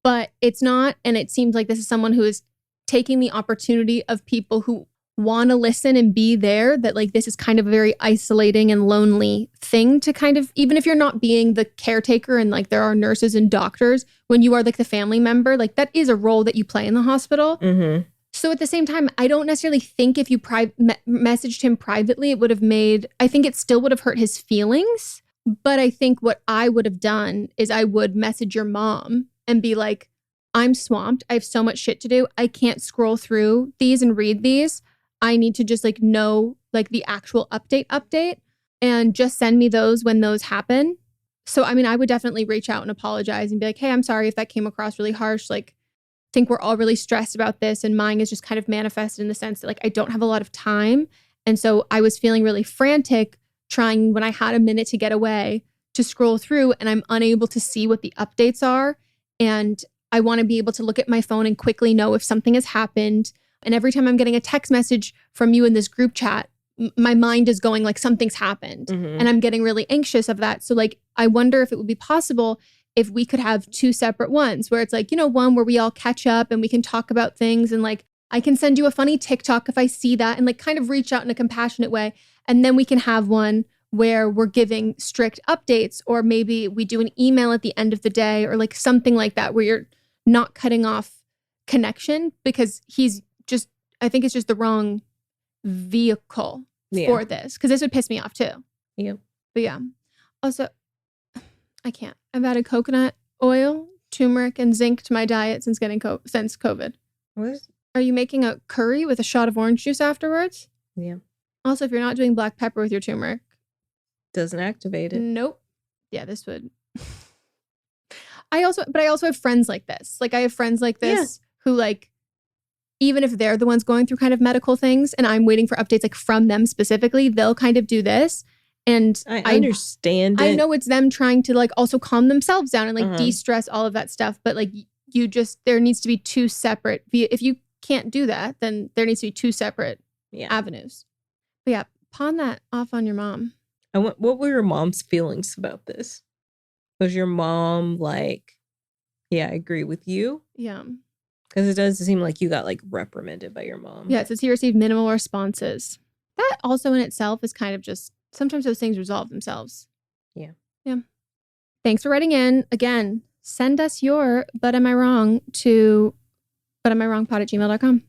Speaker 5: but it's not. And it seems like this is someone who is taking the opportunity of people who want to listen and be there, that like this is kind of a very isolating and lonely thing to kind of, even if you're not being the caretaker and like there are nurses and doctors, when you are like the family member, like that is a role that you play in the hospital.
Speaker 6: Mm-hmm.
Speaker 5: So at the same time, I don't necessarily think if you messaged him privately, I think it still would have hurt his feelings. But I think what I would have done is I would message your mom and be like, I'm swamped. I have so much shit to do. I can't scroll through these and read these. I need to just like know like the actual update and just send me those when those happen. So, I mean, I would definitely reach out and apologize and be like, hey, I'm sorry if that came across really harsh. Like, I think we're all really stressed about this. And mine is just kind of manifested in the sense that like, I don't have a lot of time. And so I was feeling really frantic trying when I had a minute to get away to scroll through, and I'm unable to see what the updates are. And I want to be able to look at my phone and quickly know if something has happened. And every time I'm getting a text message from you in this group chat, my mind is going like something's happened.
Speaker 6: Mm-hmm.
Speaker 5: And I'm getting really anxious of that. So like, I wonder if it would be possible if we could have two separate ones where it's like, you know, one where we all catch up and we can talk about things. And like, I can send you a funny TikTok if I see that and like kind of reach out in a compassionate way. And then we can have one where we're giving strict updates, or maybe we do an email at the end of the day or like something like that where you're not cutting off connection, because I think it's just the wrong vehicle for this, because this would piss me off too.
Speaker 6: Yeah.
Speaker 5: But yeah. Also, I can't. I've added coconut oil, turmeric, and zinc to my diet since since COVID. Are you making a curry with a shot of orange juice afterwards?
Speaker 6: Yeah.
Speaker 5: Also, if you're not doing black pepper with your turmeric.
Speaker 6: Doesn't activate it.
Speaker 5: Nope. Yeah, this would. I also have friends like this. Like I have friends like this who like, even if they're the ones going through kind of medical things and I'm waiting for updates like from them specifically, they'll kind of do this. And
Speaker 6: I understand it.
Speaker 5: I know it's them trying to like also calm themselves down and like de-stress all of that stuff. But like there needs to be two separate, if you can't do that, then there needs to be two separate avenues. But yeah, pawn that off on your mom.
Speaker 6: What were your mom's feelings about this? Was your mom like, yeah, I agree with you?
Speaker 5: Yeah.
Speaker 6: Because it does seem like you got like reprimanded by your mom.
Speaker 5: Yeah, it says he received minimal responses. That also in itself is kind of just, sometimes those things resolve themselves.
Speaker 6: Yeah.
Speaker 5: Yeah. Thanks for writing in. Again, send us your But Am I Wrong to butamiwrongpod@gmail.com.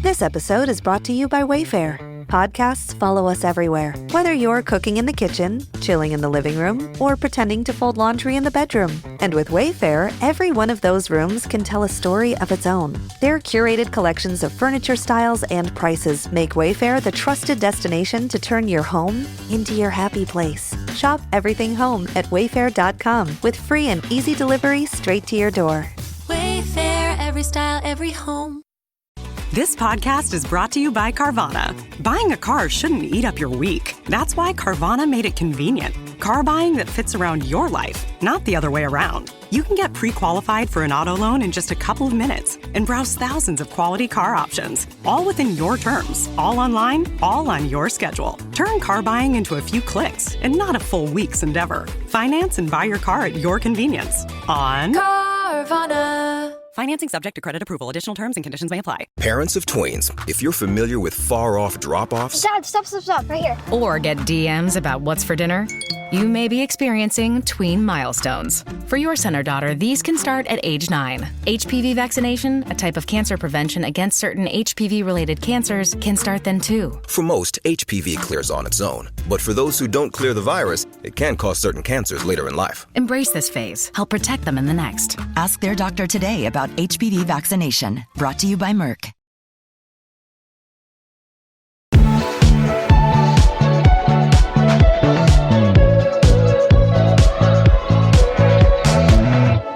Speaker 12: This episode is brought to you by Wayfair. Podcasts follow us everywhere. Whether you're cooking in the kitchen, chilling in the living room, or pretending to fold laundry in the bedroom. And with Wayfair, every one of those rooms can tell a story of its own. Their curated collections of furniture styles and prices make Wayfair the trusted destination to turn your home into your happy place. Shop everything home at wayfair.com with free and easy delivery straight to your door.
Speaker 13: Wayfair, every style, every home.
Speaker 14: This podcast is brought to you by Carvana. Buying a car shouldn't eat up your week. That's why Carvana made it convenient. Car buying that fits around your life, not the other way around. You can get pre-qualified for an auto loan in just a couple of minutes and browse thousands of quality car options, all within your terms, all online, all on your schedule. Turn car buying into a few clicks and not a full week's endeavor. Finance and buy your car at your convenience on
Speaker 13: Carvana.
Speaker 14: Financing subject to credit approval. Additional terms and conditions may apply.
Speaker 15: Parents of twins, if you're familiar with far-off drop-offs...
Speaker 16: Dad, stop, right here.
Speaker 17: Or get DMs about what's for dinner, you may be experiencing tween milestones. For your son or daughter, these can start at age 9. HPV vaccination, a type of cancer prevention against certain HPV-related cancers, can start then too.
Speaker 15: For most, HPV clears on its own. But for those who don't clear the virus, it can cause certain cancers later in life.
Speaker 17: Embrace this phase. Help protect them in the next.
Speaker 18: Ask their doctor today about HPV vaccination. Brought to you by Merck.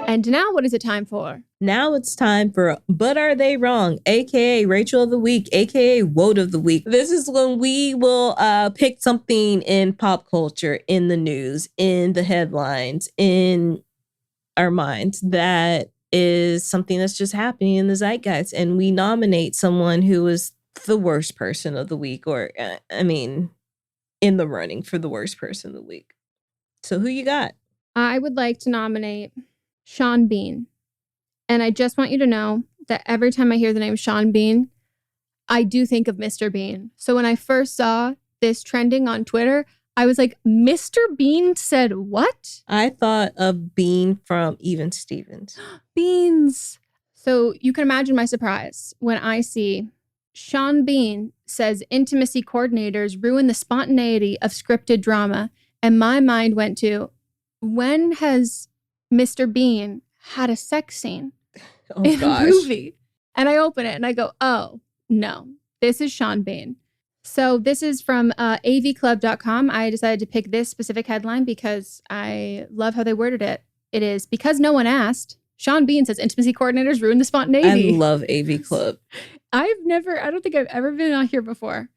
Speaker 5: And now what is it time for?
Speaker 6: Now it's time for But Are They Wrong? AKA Rachel of the Week, AKA Woad of the Week. This is when we will pick something in pop culture, in the news, in the headlines, in our minds that is something that's just happening in the zeitgeist. And we nominate someone who is the worst person of the week, or in the running for the worst person of the week. So who you got?
Speaker 5: I would like to nominate Sean Bean. And I just want you to know that every time I hear the name Sean Bean, I do think of Mr. Bean. So when I first saw this trending on Twitter, I was like, Mr. Bean said what?
Speaker 6: I thought of Bean from Even Stevens.
Speaker 5: Beans. So you can imagine my surprise when I see Sean Bean says intimacy coordinators ruin the spontaneity of scripted drama. And my mind went to, when has Mr. Bean had a sex scene in a movie? And I open it and I go, oh, no, this is Sean Bean. So this is from avclub.com. I decided to pick this specific headline because I love how they worded it. It is, because no one asked, Sean Bean says intimacy coordinators ruin the spontaneity.
Speaker 6: I love AV Club.
Speaker 5: I don't think I've ever been on here before.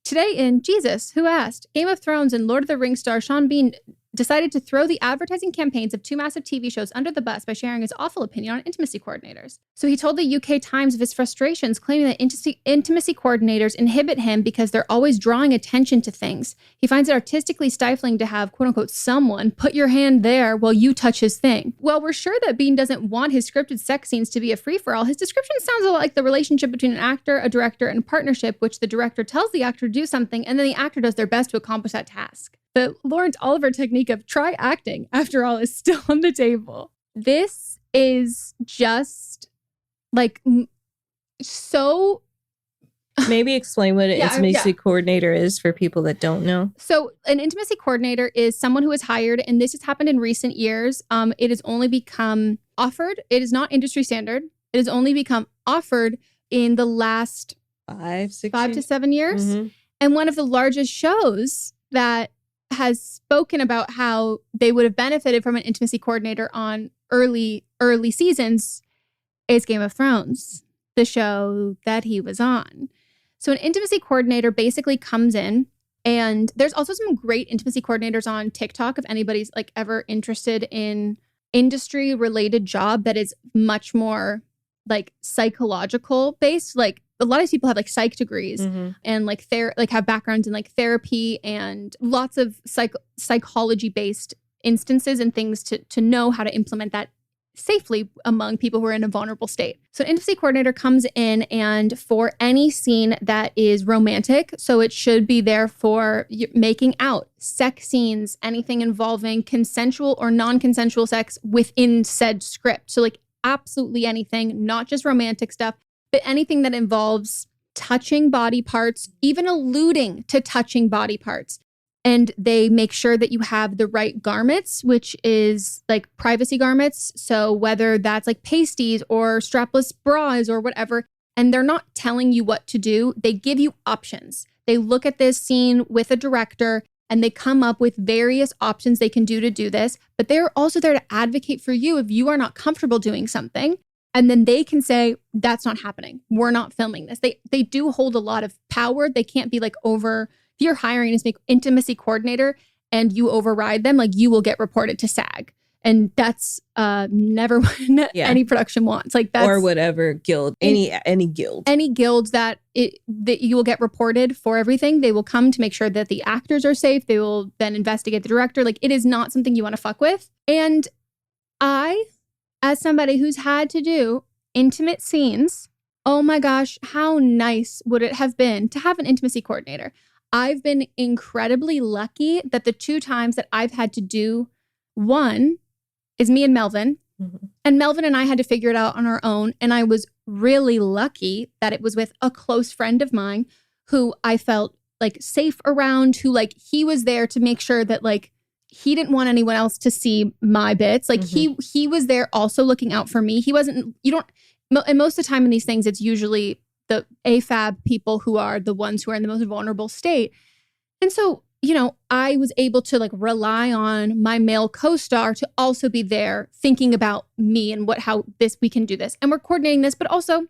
Speaker 5: Today in Jesus, Who Asked? Game of Thrones and Lord of the Rings star Sean Bean decided to throw the advertising campaigns of two massive TV shows under the bus by sharing his awful opinion on intimacy coordinators. So he told the UK Times of his frustrations, claiming that intimacy coordinators inhibit him because they're always drawing attention to things. He finds it artistically stifling to have, quote unquote, someone put your hand there while you touch his thing. Well, we're sure that Bean doesn't want his scripted sex scenes to be a free-for-all. His description sounds a lot like the relationship between an actor, a director, and a partnership, which the director tells the actor to do something, and then the actor does their best to accomplish that task. The Lawrence Oliver technique of try acting, after all, is still on the table. This is just like so.
Speaker 6: Maybe explain what an intimacy coordinator is for people that don't know.
Speaker 5: So an intimacy coordinator is someone who is hired, and this has happened in recent years. It has only become offered. It is not industry standard. It has only become offered in the last 5 to 7 years. Mm-hmm. And one of the largest shows that has spoken about how they would have benefited from an intimacy coordinator on early seasons is Game of Thrones, the show that he was on. So an intimacy coordinator basically comes in And there's also some great intimacy coordinators on TikTok if anybody's like ever interested in industry related job that is much more like psychological based. Like a lot of people have like psych degrees and like have backgrounds in like therapy and lots of psychology based instances and things to know how to implement that safely among people who are in a vulnerable state. So an intimacy coordinator comes in and for any scene that is romantic, so it should be there for making out, sex scenes, anything involving consensual or non-consensual sex within said script. So like absolutely anything, not just romantic stuff, but anything that involves touching body parts, even alluding to touching body parts. And they make sure that you have the right garments, which is like privacy garments. So whether that's like pasties or strapless bras or whatever, and they're not telling you what to do. They give you options. They look at this scene with a director and they come up with various options they can do to do this. But they're also there to advocate for you if you are not comfortable doing something. And then they can say, that's not happening. We're not filming this. They do hold a lot of power. They can't be like over... If you're hiring an intimacy coordinator and you override them, like you will get reported to SAG. And that's never what any production wants. Like that's,
Speaker 6: or whatever guild, any guild. Any
Speaker 5: guilds that you will get reported for everything. They will come to make sure that the actors are safe. They will then investigate the director. Like it is not something you want to fuck with. And I, as somebody who's had to do intimate scenes, oh my gosh, how nice would it have been to have an intimacy coordinator? I've been incredibly lucky that the 2 times that I've had to do one is me and Melvin. And Melvin and I had to figure it out on our own. And I was really lucky that it was with a close friend of mine who I felt like safe around, who like he was there to make sure that like he didn't want anyone else to see my bits. Like he was there also looking out for me. He wasn't, and most of the time in these things, it's usually the AFAB people who are the ones who are in the most vulnerable state. And so, I was able to like rely on my male co-star to also be there thinking about me and how we can do this. And we're coordinating this, but also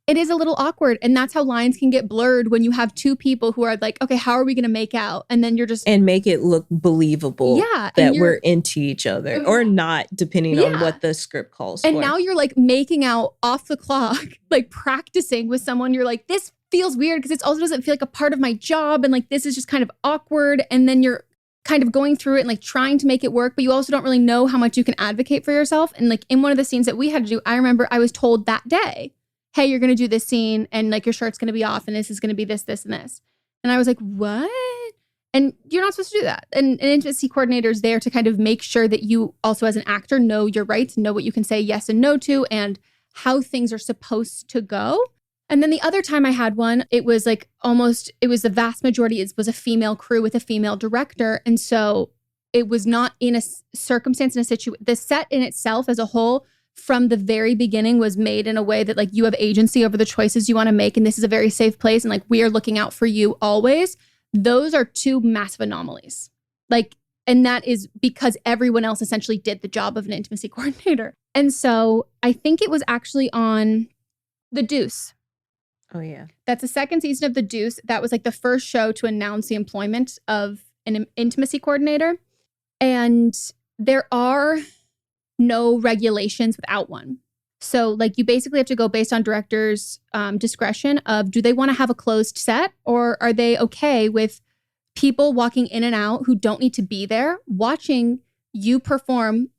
Speaker 5: it is a little awkward. And that's how lines can get blurred when you have 2 people who are like, okay, how are we going to make out? And then you're just...
Speaker 6: And make it look believable that we're into each other or not, depending on what the script calls for.
Speaker 5: And now you're like making out off the clock, like practicing with someone. You're like, this feels weird because it also doesn't feel like a part of my job. And like, this is just kind of awkward. And then you're kind of going through it and like trying to make it work, but you also don't really know how much you can advocate for yourself. And like in one of the scenes that we had to do, I remember I was told that day, hey, you're going to do this scene and like your shirt's going to be off and this is going to be this, this, and this. And I was like, what? And you're not supposed to do that. And an intimacy coordinator is there to kind of make sure that you also as an actor know your rights, know what you can say yes and no to and how things are supposed to go. And then the other time I had one, it was like the vast majority, it was a female crew with a female director. And so it was not in a circumstance, in a situation, the set in itself as a whole from the very beginning was made in a way that like you have agency over the choices you want to make. And this is a very safe place. And like, we are looking out for you always. Those are 2 massive anomalies. Like, and that is because everyone else essentially did the job of an intimacy coordinator. And so I think it was actually on The Deuce.
Speaker 6: Oh yeah.
Speaker 5: That's the 2nd season of The Deuce. That was like the first show to announce the employment of an intimacy coordinator. And there are no regulations without one. So like you basically have to go based on director's discretion of do they want to have a closed set or are they okay with people walking in and out who don't need to be there watching you perform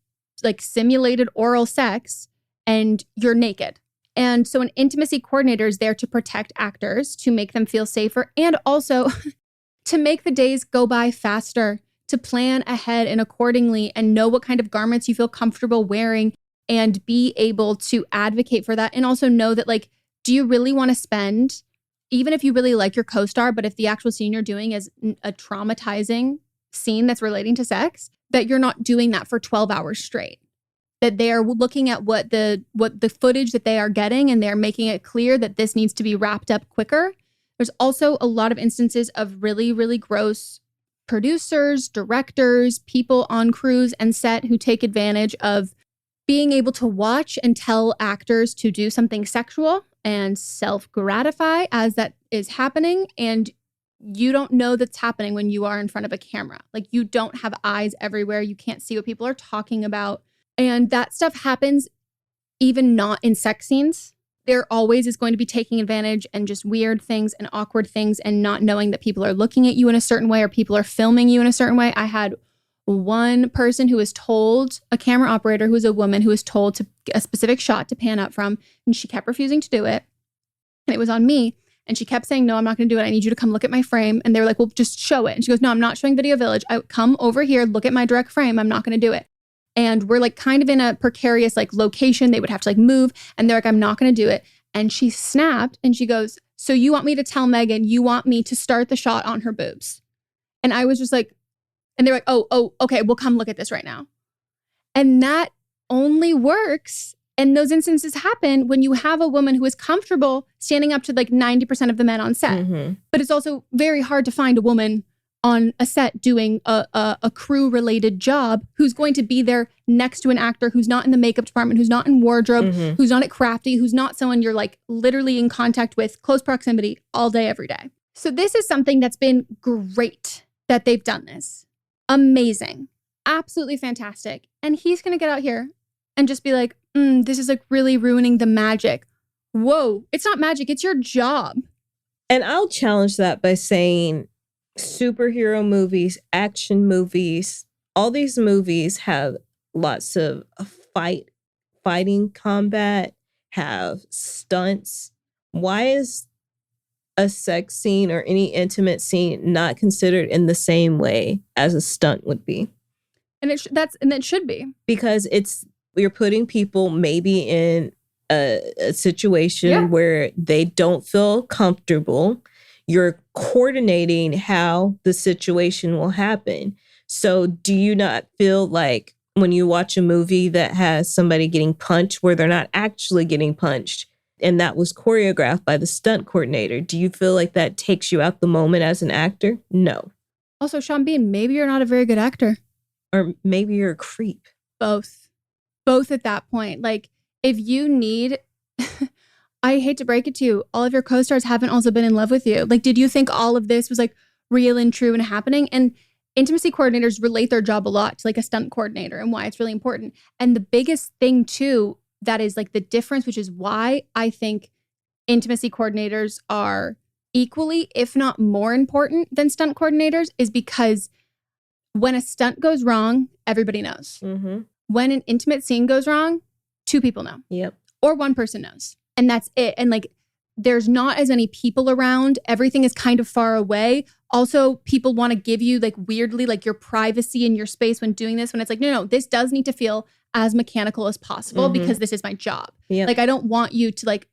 Speaker 5: like simulated oral sex and you're naked. And so an intimacy coordinator is there to protect actors, to make them feel safer and also to make the days go by faster, to plan ahead and accordingly and know what kind of garments you feel comfortable wearing and be able to advocate for that. And also know that like, do you really want to spend, even if you really like your co-star, but if the actual scene you're doing is a traumatizing scene that's relating to sex, that you're not doing that for 12 hours straight. That they're looking at what the footage that they are getting and they're making it clear that this needs to be wrapped up quicker. There's also a lot of instances of really, really gross producers, directors, people on crews and set who take advantage of being able to watch and tell actors to do something sexual and self-gratify as that is happening. And you don't know that's happening when you are in front of a camera. Like, you don't have eyes everywhere. You can't see what people are talking about. And that stuff happens even not in sex scenes. There always is going to be taking advantage and just weird things and awkward things and not knowing that people are looking at you in a certain way or people are filming you in a certain way. I had one person who was told, a camera operator who was a woman who was told to a specific shot to pan up from, and she kept refusing to do it. And it was on me. And she kept saying, no, I'm not going to do it. I need you to come look at my frame. And they were like, well, just show it. And she goes, no, I'm not showing Video Village. I come over here, look at my direct frame. I'm not going to do it. And we're like kind of in a precarious like location. They would have to like move. And they're like, I'm not going to do it. And she snapped and she goes, so you want me to tell Meghan you want me to start the shot on her boobs? And I was just like, and they're like, oh, okay, we'll come look at this right now. And that only works. And those instances happen when you have a woman who is comfortable standing up to like 90% of the men on set. Mm-hmm. But it's also very hard to find a woman on a set doing a crew-related job who's going to be there next to an actor who's not in the makeup department, who's not in wardrobe, who's not at crafty, who's not someone you're like literally in contact with, close proximity all day, every day. So this is something that's been great that they've done this. Amazing. Absolutely fantastic. And he's going to get out here and just be like, this is like really ruining the magic. Whoa, it's not magic. It's your job.
Speaker 6: And I'll challenge that by saying superhero movies, action movies, all these movies have lots of fighting combat, have stunts. Why is a sex scene or any intimate scene not considered in the same way as a stunt would be?
Speaker 5: And it should be.
Speaker 6: Because you're putting people maybe in a situation where they don't feel comfortable. You're coordinating how the situation will happen. So do you not feel like when you watch a movie that has somebody getting punched where they're not actually getting punched and that was choreographed by the stunt coordinator, do you feel like that takes you out the moment as an actor? No.
Speaker 5: Also, Sean Bean, maybe you're not a very good actor.
Speaker 6: Or maybe you're a creep.
Speaker 5: Both at that point. Like, if you need, I hate to break it to you, all of your co-stars haven't also been in love with you. Like, did you think all of this was like real and true and happening? And intimacy coordinators relate their job a lot to like a stunt coordinator and why it's really important. And the biggest thing too, that is like the difference, which is why I think intimacy coordinators are equally, if not more important than stunt coordinators, is because when a stunt goes wrong, everybody knows. Mm-hmm. When an intimate scene goes wrong, 2 people know.
Speaker 6: Yep.
Speaker 5: Or 1 person knows. And that's it. And like, there's not as many people around. Everything is kind of far away. Also, people want to give you like weirdly like your privacy and your space when doing this, when it's like, no, this does need to feel as mechanical as possible because this is my job. Yep. Like, I don't want you to like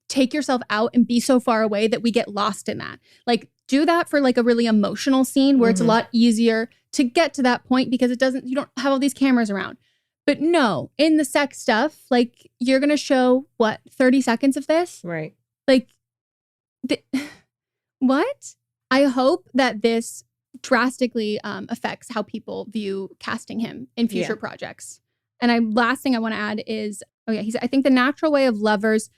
Speaker 5: take yourself out and be so far away that we get lost in that. Like, do that for like a really emotional scene where it's a lot easier to get to that point because you don't have all these cameras around. But no, in the sex stuff, like, you're going to show, 30 seconds of this?
Speaker 6: Right.
Speaker 5: Like, what? I hope that this drastically affects how people view casting him in future projects. And last thing I want to add is, I think the natural way lovers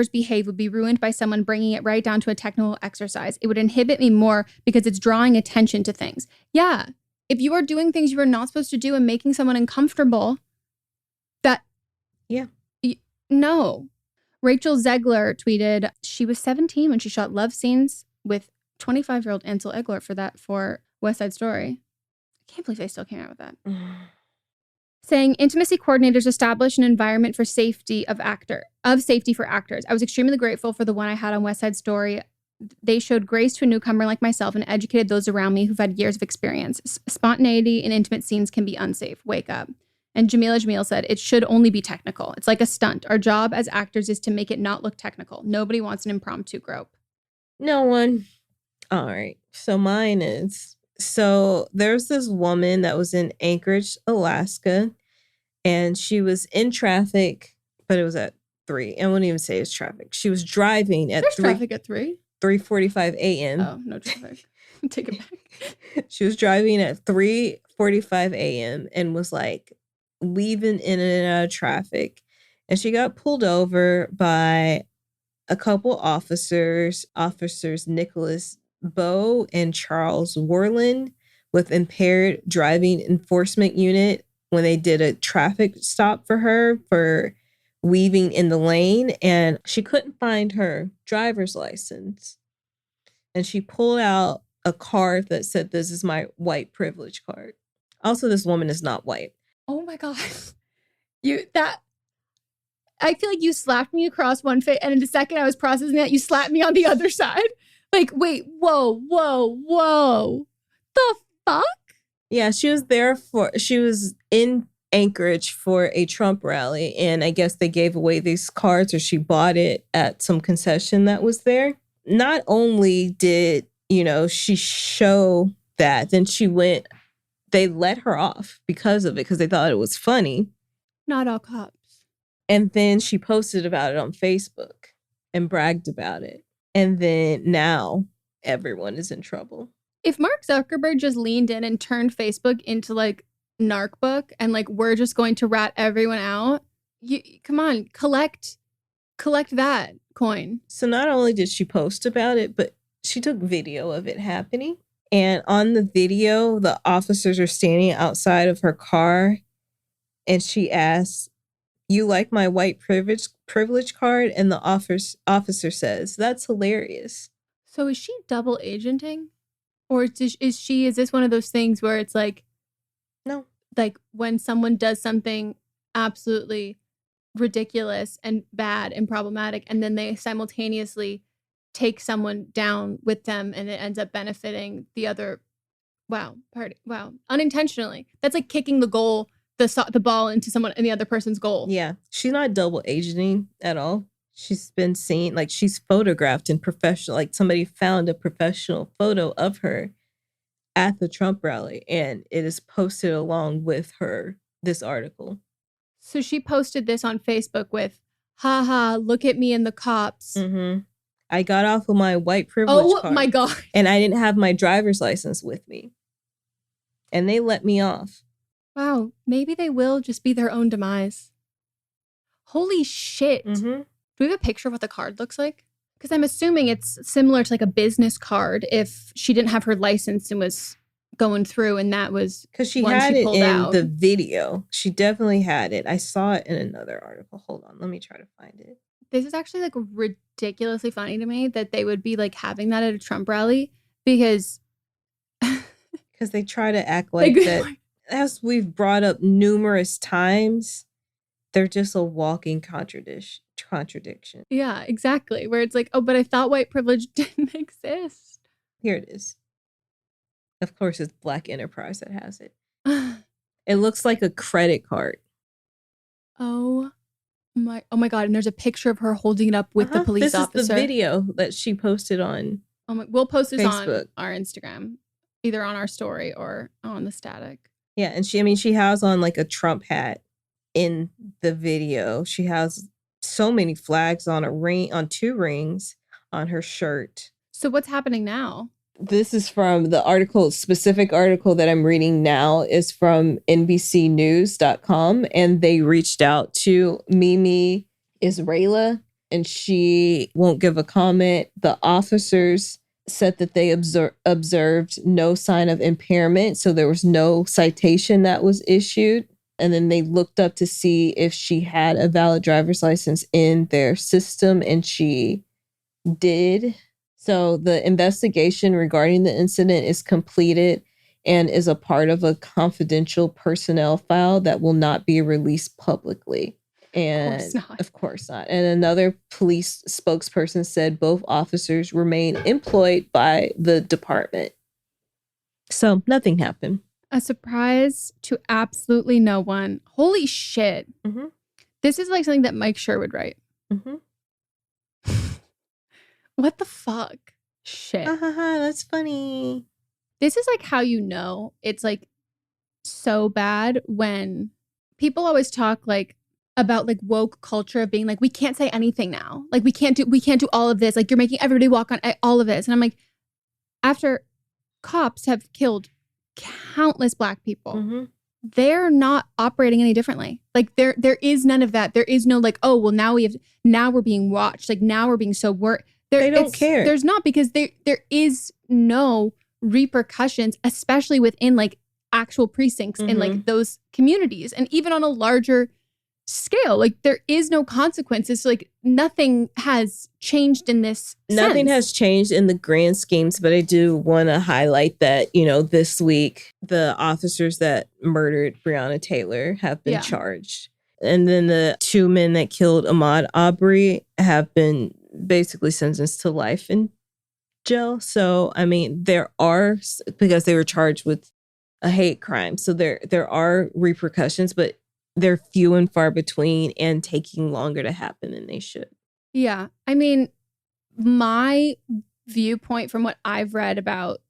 Speaker 5: behave would be ruined by someone bringing it right down to a technical exercise. It would inhibit me more because it's drawing attention to things. Yeah. If you are doing things you are not supposed to do and making someone uncomfortable, no. Rachel Zegler tweeted, she was 17 when she shot love scenes with 25-year-old Ansel Elgort for West Side Story. I can't believe they still came out with that. Saying, intimacy coordinators establish an environment for safety safety for actors. I was extremely grateful for the one I had on West Side Story. They showed grace to a newcomer like myself and educated those around me who've had years of experience. Spontaneity in intimate scenes can be unsafe. Wake up. And Jamila said, it should only be technical. It's like a stunt. Our job as actors is to make it not look technical. Nobody wants an impromptu grope.
Speaker 6: No one. All right. So mine is, there's this woman that was in Anchorage, Alaska, and she was in traffic, but it was at 3. I wouldn't even say it's traffic. She was driving at 3.
Speaker 5: Traffic at 3?
Speaker 6: 3:45 a.m.
Speaker 5: Oh, no traffic. Take it back.
Speaker 6: She was driving at 3:45 a.m. and was like weaving in and out of traffic. And she got pulled over by a couple officers Nicholas Bowe and Charles Worland with impaired driving enforcement unit when they did a traffic stop for her for weaving in the lane, and she couldn't find her driver's license. And she pulled out a card that said, "This is my white privilege card." Also, this woman is not white.
Speaker 5: Oh my God. I feel like you slapped me across one face, and in a second I was processing that, you slapped me on the other side. Like, wait, whoa. The fuck?
Speaker 6: Yeah, she was in Anchorage for a Trump rally, and I guess they gave away these cards, or she bought it at some concession that was there. Not only did, she show that, then they let her off because of it, because they thought it was funny.
Speaker 5: Not all cops.
Speaker 6: And then she posted about it on Facebook and bragged about it. And then now everyone is in trouble.
Speaker 5: If Mark Zuckerberg just leaned in and turned Facebook into like narc book and like we're just going to rat everyone out, come on, collect that coin.
Speaker 6: So not only did she post about it, but she took video of it happening. And on the video, the officers are standing outside of her car, and she asks, "You like my white privilege card?" And the officer says, "That's hilarious."
Speaker 5: So is she double agenting? Or is this one of those things where it's like,
Speaker 6: no,
Speaker 5: like when someone does something absolutely ridiculous and bad and problematic, and then they simultaneously take someone down with them, and it ends up benefiting the other party. Wow. Unintentionally. That's like kicking the ball into someone in the other person's goal.
Speaker 6: Yeah. She's not double agenting at all. She's been seen, like she's photographed in professional, like somebody found a professional photo of her at the Trump rally, and it is posted along with this article.
Speaker 5: So she posted this on Facebook with, "Haha, look at me and the cops."
Speaker 6: Mm-hmm. "I got off with my white privilege card.
Speaker 5: Oh my God.
Speaker 6: And I didn't have my driver's license with me. And they let me off."
Speaker 5: Wow. Maybe they will just be their own demise. Holy shit.
Speaker 6: Mm-hmm.
Speaker 5: Do we have a picture of what the card looks like? Because I'm assuming it's similar to like a business card if she didn't have her license and was going through, and that was
Speaker 6: because she had it in the video. She definitely had it. I saw it in another article. Hold on. Let me try to find it.
Speaker 5: This is actually like ridiculously funny to me that they would be like having that at a Trump rally, because
Speaker 6: they try to act like that. As we've brought up numerous times, they're just a walking contradiction.
Speaker 5: Yeah, exactly. Where it's like, oh, but I thought white privilege didn't exist.
Speaker 6: Here it is. Of course, it's Black Enterprise that has it. It looks like a credit card.
Speaker 5: Oh my God. And there's a picture of her holding it up with the police officer.
Speaker 6: This is the video that she posted on
Speaker 5: we'll post this
Speaker 6: Facebook.
Speaker 5: On our Instagram, either on our story or on the static.
Speaker 6: Yeah, and she has on like a Trump hat in the video. She has so many flags on on 2 rings on her shirt.
Speaker 5: So what's happening now?
Speaker 6: This is from the specific article that I'm reading now is from NBCnews.com, and they reached out to Mimi Israelah, and she won't give a comment. The officers said that they observed no sign of impairment, so there was no citation that was issued. And then they looked up to see if she had a valid driver's license in their system, and she did. So the investigation regarding the incident is completed and is a part of a confidential personnel file that will not be released publicly. And of course not. And another police spokesperson said both officers remain employed by the department. So nothing happened.
Speaker 5: A surprise to absolutely no one. Holy shit.
Speaker 6: Mm-hmm.
Speaker 5: This is like something that Mike Schur would write.
Speaker 6: Mm-hmm.
Speaker 5: What the fuck? Shit.
Speaker 6: That's funny.
Speaker 5: This is like how you know it's like so bad when people always talk like about like woke culture of being like, we can't say anything now. Like we can't do all of this. Like you're making everybody walk on all of this. And I'm like, after cops have killed countless Black people,
Speaker 6: mm-hmm.
Speaker 5: they're not operating any differently. Like there is none of that. There is no like, oh, well, now we're being watched. Like now we're being so worried.
Speaker 6: They don't care.
Speaker 5: There's not, because there is no repercussions, especially within like actual precincts in like those communities. And even on a larger scale, like there is no consequences. So, like nothing has changed in this
Speaker 6: Nothing
Speaker 5: sense.
Speaker 6: has changed in the grand schemes, but I do want to highlight that, this week, the officers that murdered Breonna Taylor have been charged. And then the 2 men that killed Ahmaud Arbery have been basically sentenced to life in jail. So, I mean, there are, because they were charged with a hate crime. So there are repercussions, but they're few and far between and taking longer to happen than they should.
Speaker 5: Yeah. I mean, my viewpoint from what I've read about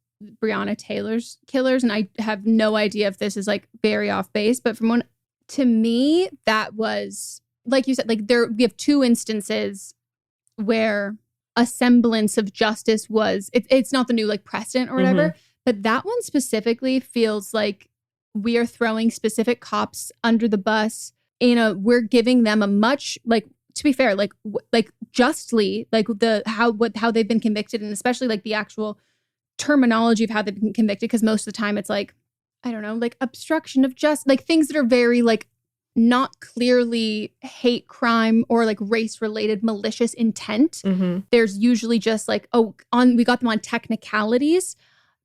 Speaker 5: Breonna Taylor's killers, and I have no idea if this is like very off base, but to me, that was, like you said, like we have 2 instances where a semblance of justice was, it's not the new like precedent or whatever, but that one specifically feels like we are throwing specific cops under the bus. We're giving them a much, like, to be fair, like justly, like how they've been convicted, and especially like the actual terminology of how they've been convicted, because most of the time it's like, I don't know, like obstruction of justice, like things that are very like not clearly hate crime or like race related malicious intent. There's usually just like, we got them on technicalities.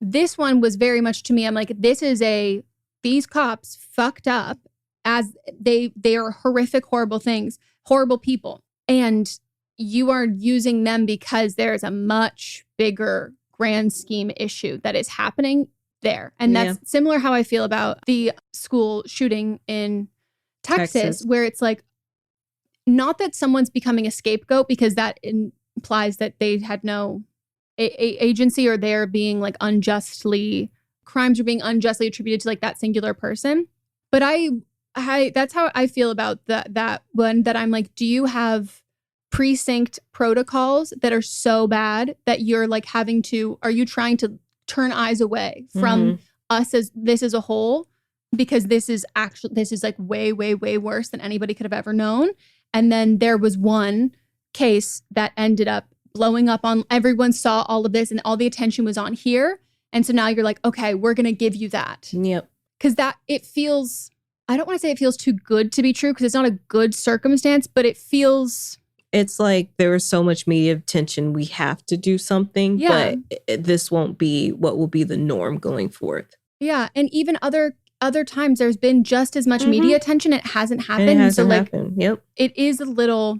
Speaker 5: This one was very much, to me, I'm like, these cops fucked up, as they are horrific, horrible things, horrible people. And you are using them because there's a much bigger grand scheme issue that is happening there. And that's similar how I feel about the school shooting in Texas, where it's like, not that someone's becoming a scapegoat, because that implies that they had no agency, or they're being like crimes are being unjustly attributed to like that singular person. But I that's how I feel about that one, that I'm like, do you have precinct protocols that are so bad that you're like are you trying to turn eyes away from us as a whole? Because this is like way, way, way worse than anybody could have ever known. And then there was one case that ended up blowing up on, everyone saw all of this and all the attention was on here. And so now you're like, okay, we're going to give you that.
Speaker 6: Yep.
Speaker 5: Because it feels, I don't want to say it feels too good to be true, because it's not a good circumstance, but it feels...
Speaker 6: It's like there was so much media attention, we have to do something, but this won't be what will be the norm going forth.
Speaker 5: Yeah, and even other times there's been just as much media attention, it hasn't happened.
Speaker 6: And it hasn't happened. Yep.
Speaker 5: It is a little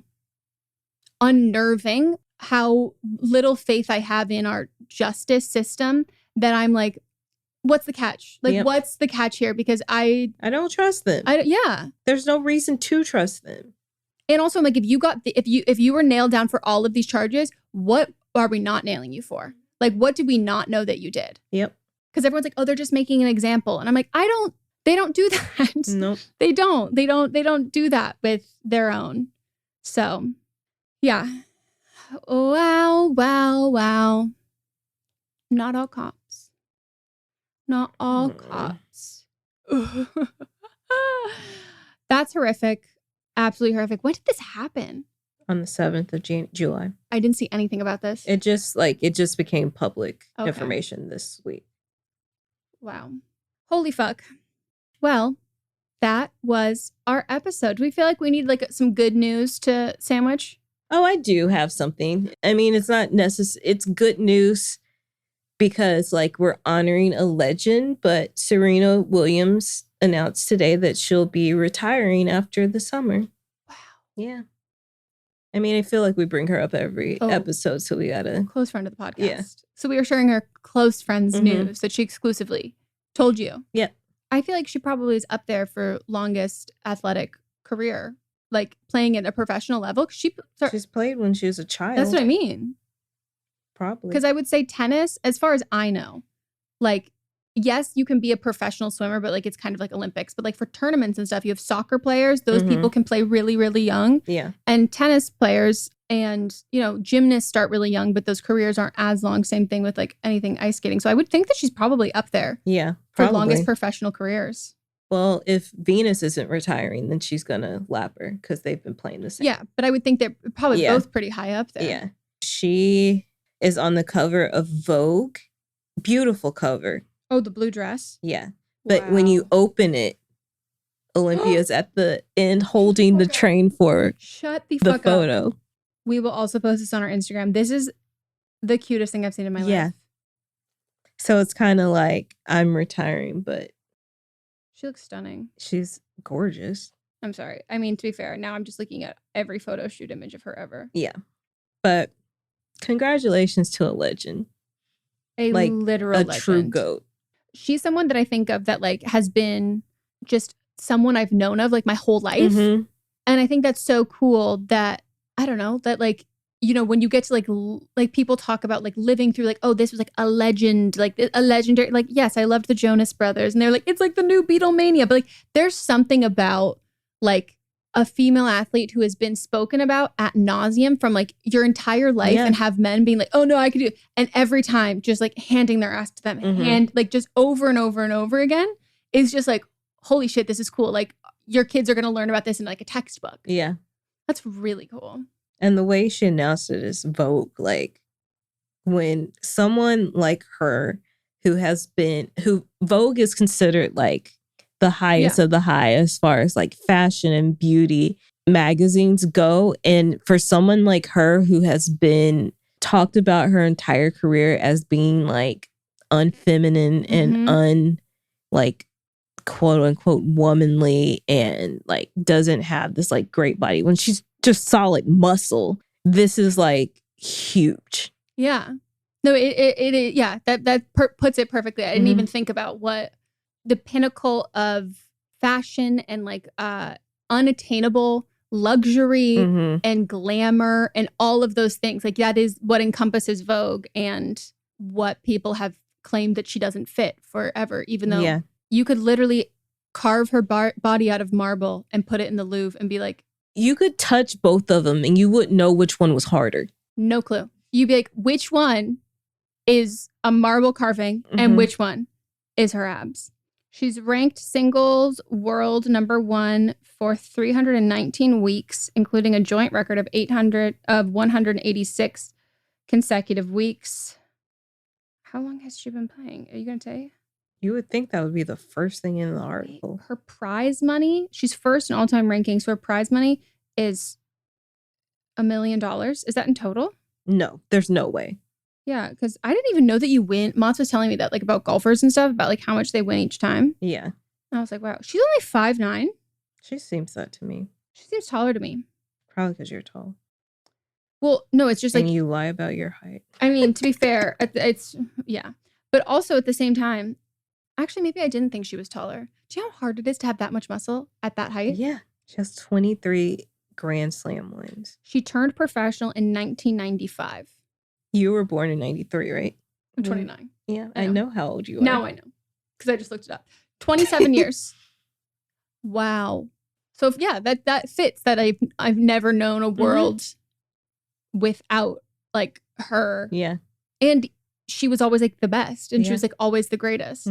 Speaker 5: unnerving how little faith I have in our justice system, that I'm like, what's the catch? Like, what's the catch here? Because I
Speaker 6: don't trust them. There's no reason to trust them.
Speaker 5: And also, I'm like, if you were nailed down for all of these charges, what are we not nailing you for? Like, what did we not know that you did?
Speaker 6: Yep.
Speaker 5: Because everyone's like, oh, they're just making an example. And I'm like, they don't do that.
Speaker 6: Nope.
Speaker 5: They don't do that with their own. So, yeah. Wow, wow, wow. Not all cops. Not all cops. That's horrific. Absolutely horrific. When did this happen?
Speaker 6: On the 7th of July.
Speaker 5: I didn't see anything about this.
Speaker 6: It just became public information this week.
Speaker 5: Wow. Holy fuck. Well, that was our episode. Do we feel like we need like some good news to sandwich?
Speaker 6: Oh, I do have something. I mean, it's not necessary. It's good news because like we're honoring a legend, but Serena Williams announced today that she'll be retiring after the summer.
Speaker 5: Wow.
Speaker 6: Yeah. I mean, I feel like we bring her up every episode, so we gotta...
Speaker 5: Close friend of the podcast.
Speaker 6: Yeah.
Speaker 5: So we are sharing her close friend's news that she exclusively told you.
Speaker 6: Yeah.
Speaker 5: I feel like she probably is up there for longest athletic career, like playing at a professional level.
Speaker 6: She's played when she was a child.
Speaker 5: That's what I mean.
Speaker 6: Probably.
Speaker 5: Because I would say tennis, as far as I know, like, yes, you can be a professional swimmer, but like it's kind of like Olympics. But like for tournaments and stuff, you have soccer players. Those people can play really, really young.
Speaker 6: Yeah.
Speaker 5: And tennis players and, gymnasts start really young, but those careers aren't as long. Same thing with like anything ice skating. So I would think that she's probably up there.
Speaker 6: Yeah.
Speaker 5: For longest professional careers.
Speaker 6: Well, if Venus isn't retiring, then she's gonna lap her because they've been playing the same.
Speaker 5: Yeah, but I would think they're probably both pretty high up there.
Speaker 6: Yeah. She is on the cover of Vogue. Beautiful cover.
Speaker 5: Oh, the blue dress?
Speaker 6: Yeah. But when you open it, Olympia's at the end holding the train for
Speaker 5: Shut the
Speaker 6: the
Speaker 5: fuck
Speaker 6: photo.
Speaker 5: up. We will also post this on our Instagram. This is the cutest thing I've seen in my life.
Speaker 6: So it's kind of like I'm retiring, but
Speaker 5: She looks stunning.
Speaker 6: she's gorgeous.
Speaker 5: I'm sorry. I mean, to be fair, now I'm just looking at every photo shoot image of her ever.
Speaker 6: Yeah. But congratulations to a legend.
Speaker 5: A
Speaker 6: Like
Speaker 5: literal
Speaker 6: a
Speaker 5: legend.
Speaker 6: true GOAT.
Speaker 5: She's someone that I think of that like has been just someone I've known of like my whole life.
Speaker 6: Mhm.
Speaker 5: And I think that's so cool that, I don't know, that like, you know, when you get to like people talk about like living through like, oh, this was like a legend, like a legendary, like, yes, I loved the Jonas Brothers. And they're like, it's like the new Beatlemania. But like, there's something about like a female athlete who has been spoken about ad nauseum from like your entire life and have men being like, oh no, I could do it. And every time just like handing their ass to them and like just over and over and over again is just like, holy shit, this is cool. Like your kids are going to learn about this in like a textbook.
Speaker 6: Yeah.
Speaker 5: That's really cool.
Speaker 6: And the way she announced it is Vogue. Like when someone like her who Vogue is considered like the highest of the high as far as like fashion and beauty magazines go. And for someone like her who has been talked about her entire career as being like unfeminine and like quote unquote womanly and like doesn't have this like great body when she's just solid muscle, this is like huge.
Speaker 5: Yeah. No, it yeah, that puts it perfectly. I didn't even think about what the pinnacle of fashion and like unattainable luxury and glamour and all of those things. Like that is what encompasses Vogue and what people have claimed that she doesn't fit forever, even though you could literally carve her body out of marble and put it in the Louvre and be like,
Speaker 6: you could touch both of them and you wouldn't know which one was harder.
Speaker 5: No clue. You'd be like, which one is a marble carving and which one is her abs? She's ranked singles world #1 for 319 weeks, including a joint record of 186 consecutive weeks. How long has she been playing? Are you going to say?
Speaker 6: You would think that would be the first thing in the article.
Speaker 5: Her prize money, she's first in all-time rankings, so her prize money is $1 million. Is that in total?
Speaker 6: No, there's no way.
Speaker 5: Yeah, because I didn't even know that you win. Mott's was telling me that, like, about golfers and stuff, about, like, how much they win each time.
Speaker 6: Yeah.
Speaker 5: And I was like, wow. She's only 5'9".
Speaker 6: She seems that to me.
Speaker 5: She seems taller to me.
Speaker 6: Probably because you're tall.
Speaker 5: Well, no, it's just
Speaker 6: and
Speaker 5: like...
Speaker 6: you lie about your height.
Speaker 5: I mean, to be fair, it's... Yeah. But also, at the same time, actually, maybe I didn't think she was taller. Do you know how hard it is to have that much muscle at that height?
Speaker 6: Yeah. She has 23 Grand Slam wins.
Speaker 5: She turned professional in 1995.
Speaker 6: You were born in 93, right?
Speaker 5: I'm 29.
Speaker 6: Yeah, I know how old you are.
Speaker 5: Now I know. Because I just looked it up. 27 years. Wow. So, yeah, that fits that I've never known a world without, like, her.
Speaker 6: Yeah.
Speaker 5: And she was always, like, the best. And she was, like, always the greatest.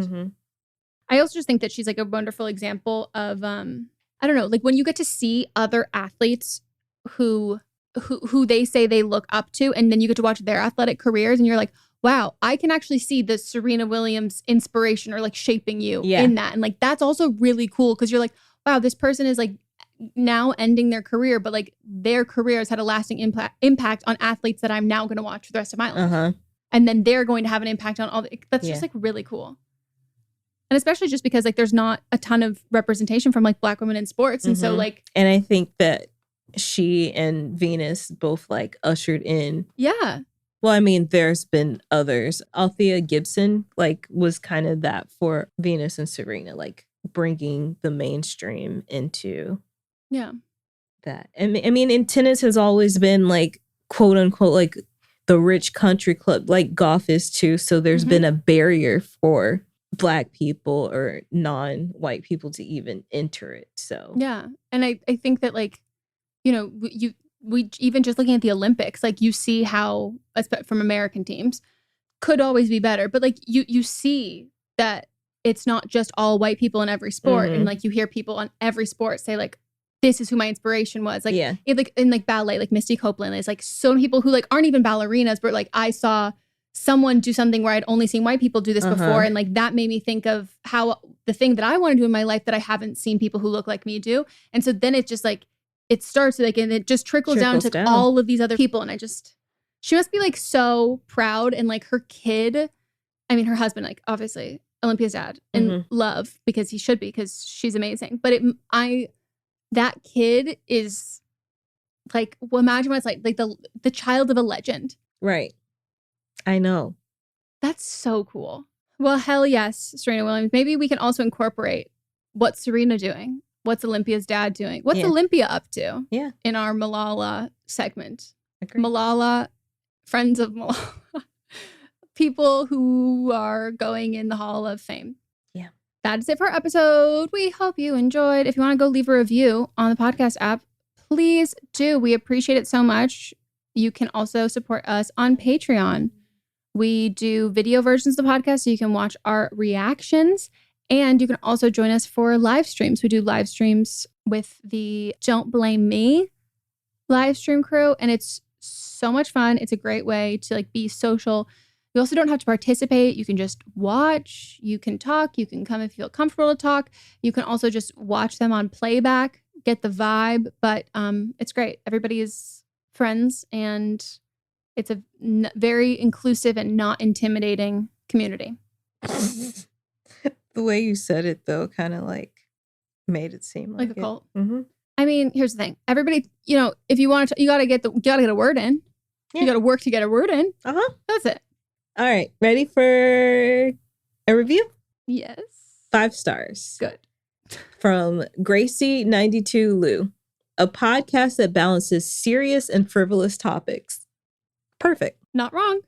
Speaker 5: I also just think that she's, like, a wonderful example of, I don't know, like, when you get to see other athletes who they say they look up to, and then you get to watch their athletic careers, and you're like, wow, I can actually see the Serena Williams inspiration or like shaping you in that. And like, that's also really cool because you're like, wow, this person is like now ending their career, but like their career has had a lasting impact on athletes that I'm now going to watch for the rest of my life. And then they're going to have an impact on all that's just like really cool. And especially just because like there's not a ton of representation from like Black women in sports. And so like,
Speaker 6: and I think that she and Venus both like ushered in.
Speaker 5: Yeah.
Speaker 6: Well, I mean, there's been others. Althea Gibson like was kind of that for Venus and Serena, like bringing the mainstream into that. And I mean, in tennis has always been like quote unquote like the rich country club, like golf is too. So there's been a barrier for Black people or non-white people to even enter it. So
Speaker 5: yeah, and I think that like, you know, we even just looking at the Olympics, like you see how from American teams could always be better, but like you see that it's not just all white people in every sport. And like you hear people on every sport say like, this is who my inspiration was. Like, like in like ballet, like Misty Copeland is like so many people who like aren't even ballerinas, but like I saw someone do something where I'd only seen white people do this before. And like that made me think of how the thing that I want to do in my life that I haven't seen people who look like me do. And so then it just like, it starts like, and it just trickles down to like, all of these other people. And she must be like so proud. And like her kid, I mean, her husband, like obviously Olympia's dad and love because he should be, because she's amazing. But that kid is like, well, imagine what it's like the child of a legend.
Speaker 6: Right. I know.
Speaker 5: That's so cool. Well, hell yes, Serena Williams. Maybe we can also incorporate what's Serena doing? What's Olympia's dad doing? What's Olympia up to? Yeah. In our Malala segment. Agreed. Malala, friends of Malala. People who are going in the Hall of Fame. Yeah. That is it for our episode. We hope you enjoyed. If you want to go leave a review on the podcast app, please do. We appreciate it so much. You can also support us on Patreon. We do video versions of the podcast so you can watch our reactions. And you can also join us for live streams. We do live streams with the Don't Blame Me live stream crew. And it's so much fun. It's a great way to like be social. You also don't have to participate. You can just watch. You can talk. You can come if you feel comfortable to talk. You can also just watch them on playback, get the vibe. But it's great. Everybody is friends and it's a very inclusive and not intimidating community.
Speaker 6: The way you said it, though, kind of like made it seem
Speaker 5: like a cult. Mm-hmm. I mean, here's the thing. Everybody, you know, if you want to, you got to get a word in. Yeah. You got to work to get a word in. That's it.
Speaker 6: All right. Ready for a review?
Speaker 5: Yes.
Speaker 6: 5 stars.
Speaker 5: Good.
Speaker 6: From Gracie92 Lou. A podcast that balances serious and frivolous topics. Perfect.
Speaker 5: Not wrong.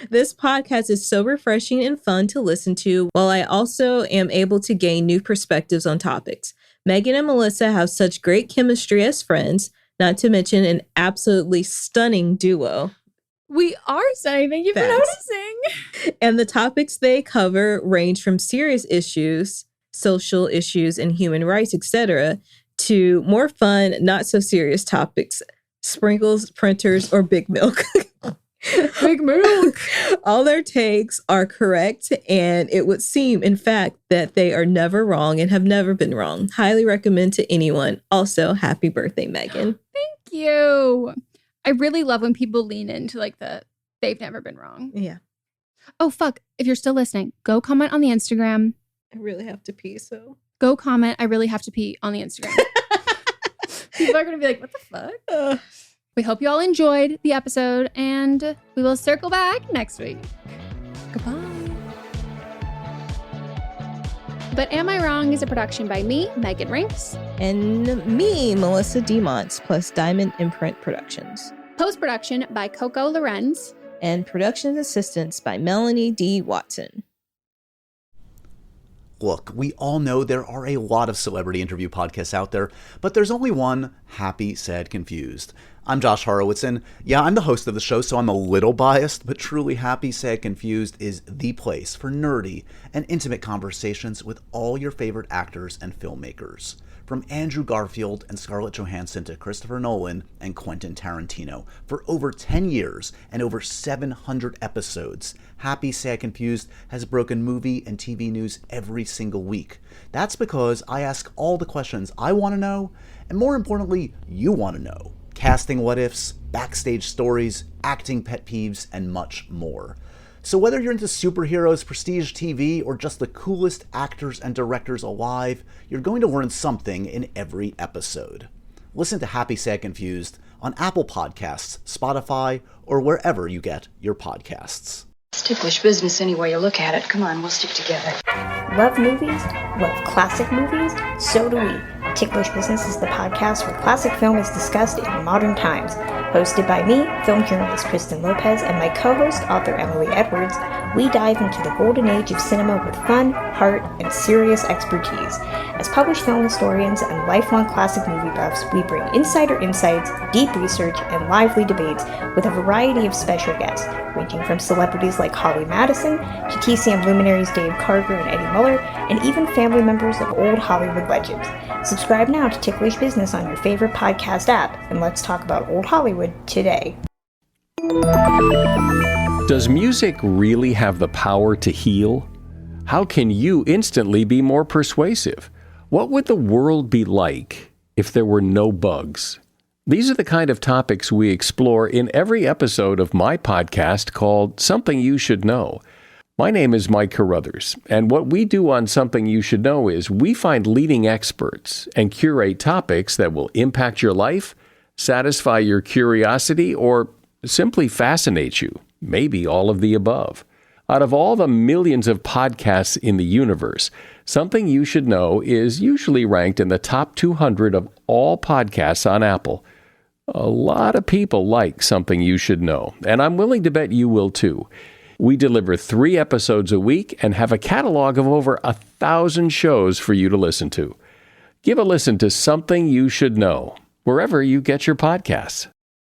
Speaker 6: This podcast is so refreshing and fun to listen to, while I also am able to gain new perspectives on topics. Meghan and Melisa have such great chemistry as friends, not to mention an absolutely stunning duo.
Speaker 5: We are stunning. Thank you for noticing.
Speaker 6: And the topics they cover range from serious issues, social issues, and human rights, etc., to more fun, not so serious topics, sprinkles, printers, or big milk.
Speaker 5: Big milk.
Speaker 6: All their takes are correct, and it would seem, in fact, that they are never wrong and have never been wrong. Highly recommend to anyone. Also, happy birthday, Meghan.
Speaker 5: Thank you. I really love when people lean into like they've never been wrong.
Speaker 6: Yeah.
Speaker 5: Oh, fuck. If you're still listening, go comment on the Instagram.
Speaker 6: I really have to pee, so.
Speaker 5: Go comment. I really have to pee on the Instagram. People are going to be like, what the fuck? We hope you all enjoyed the episode, and we will circle back next week. Goodbye. But Am I Wrong is a production by me, Megan Rinks.
Speaker 6: And me, Melisa DeMonts, plus Diamond Imprint Productions.
Speaker 5: Post-production by Coco Lorenz.
Speaker 6: And production assistance by Melanie D. Watson.
Speaker 16: Look, we all know there are a lot of celebrity interview podcasts out there, but there's only one, Happy, Sad, Confused. I'm Josh Horowitz, and yeah, I'm the host of the show, so I'm a little biased, but truly Happy, Sad, Confused is the place for nerdy and intimate conversations with all your favorite actors and filmmakers. From Andrew Garfield and Scarlett Johansson to Christopher Nolan and Quentin Tarantino. For over 10 years and over 700 episodes, Happy, Sad, Confused has broken movie and TV news every single week. That's because I ask all the questions I want to know, and more importantly, you want to know. Casting what-ifs, backstage stories, acting pet peeves, and much more. So whether you're into superheroes, prestige TV, or just the coolest actors and directors alive, you're going to learn something in every episode. Listen to Happy, Sad, Confused on Apple Podcasts, Spotify, or wherever you get your podcasts.
Speaker 19: It's ticklish business any way you look at it. Come on, we'll stick together.
Speaker 20: Love movies? Love classic movies? So do we. Ticklish Business is the podcast where classic film is discussed in modern times. Hosted by me, film journalist Kristen Lopez, and my co-host, author Emily Edwards, we dive into the golden age of cinema with fun, heart, and serious expertise. As published film historians and lifelong classic movie buffs, we bring insider insights, deep research, and lively debates with a variety of special guests, ranging from celebrities like Holly Madison to TCM luminaries Dave Karger and Eddie Muller, and even family members of old Hollywood legends. Subscribe now to Ticklish Business on your favorite podcast app, and let's talk about old Hollywood today.
Speaker 21: Does music really have the power to heal? How can you instantly be more persuasive? What would the world be like if there were no bugs? These are the kind of topics we explore in every episode of my podcast called Something You Should Know. My name is Mike Carruthers, and what we do on Something You Should Know is we find leading experts and curate topics that will impact your life, satisfy your curiosity, or simply fascinate you. Maybe all of the above. Out of all the millions of podcasts in the universe, Something You Should Know is usually ranked in the top 200 of all podcasts on Apple. A lot of people like Something You Should Know, and I'm willing to bet you will too. We deliver 3 episodes a week and have a catalog of over 1,000 shows for you to listen to. Give a listen to Something You Should Know, wherever you get your podcasts.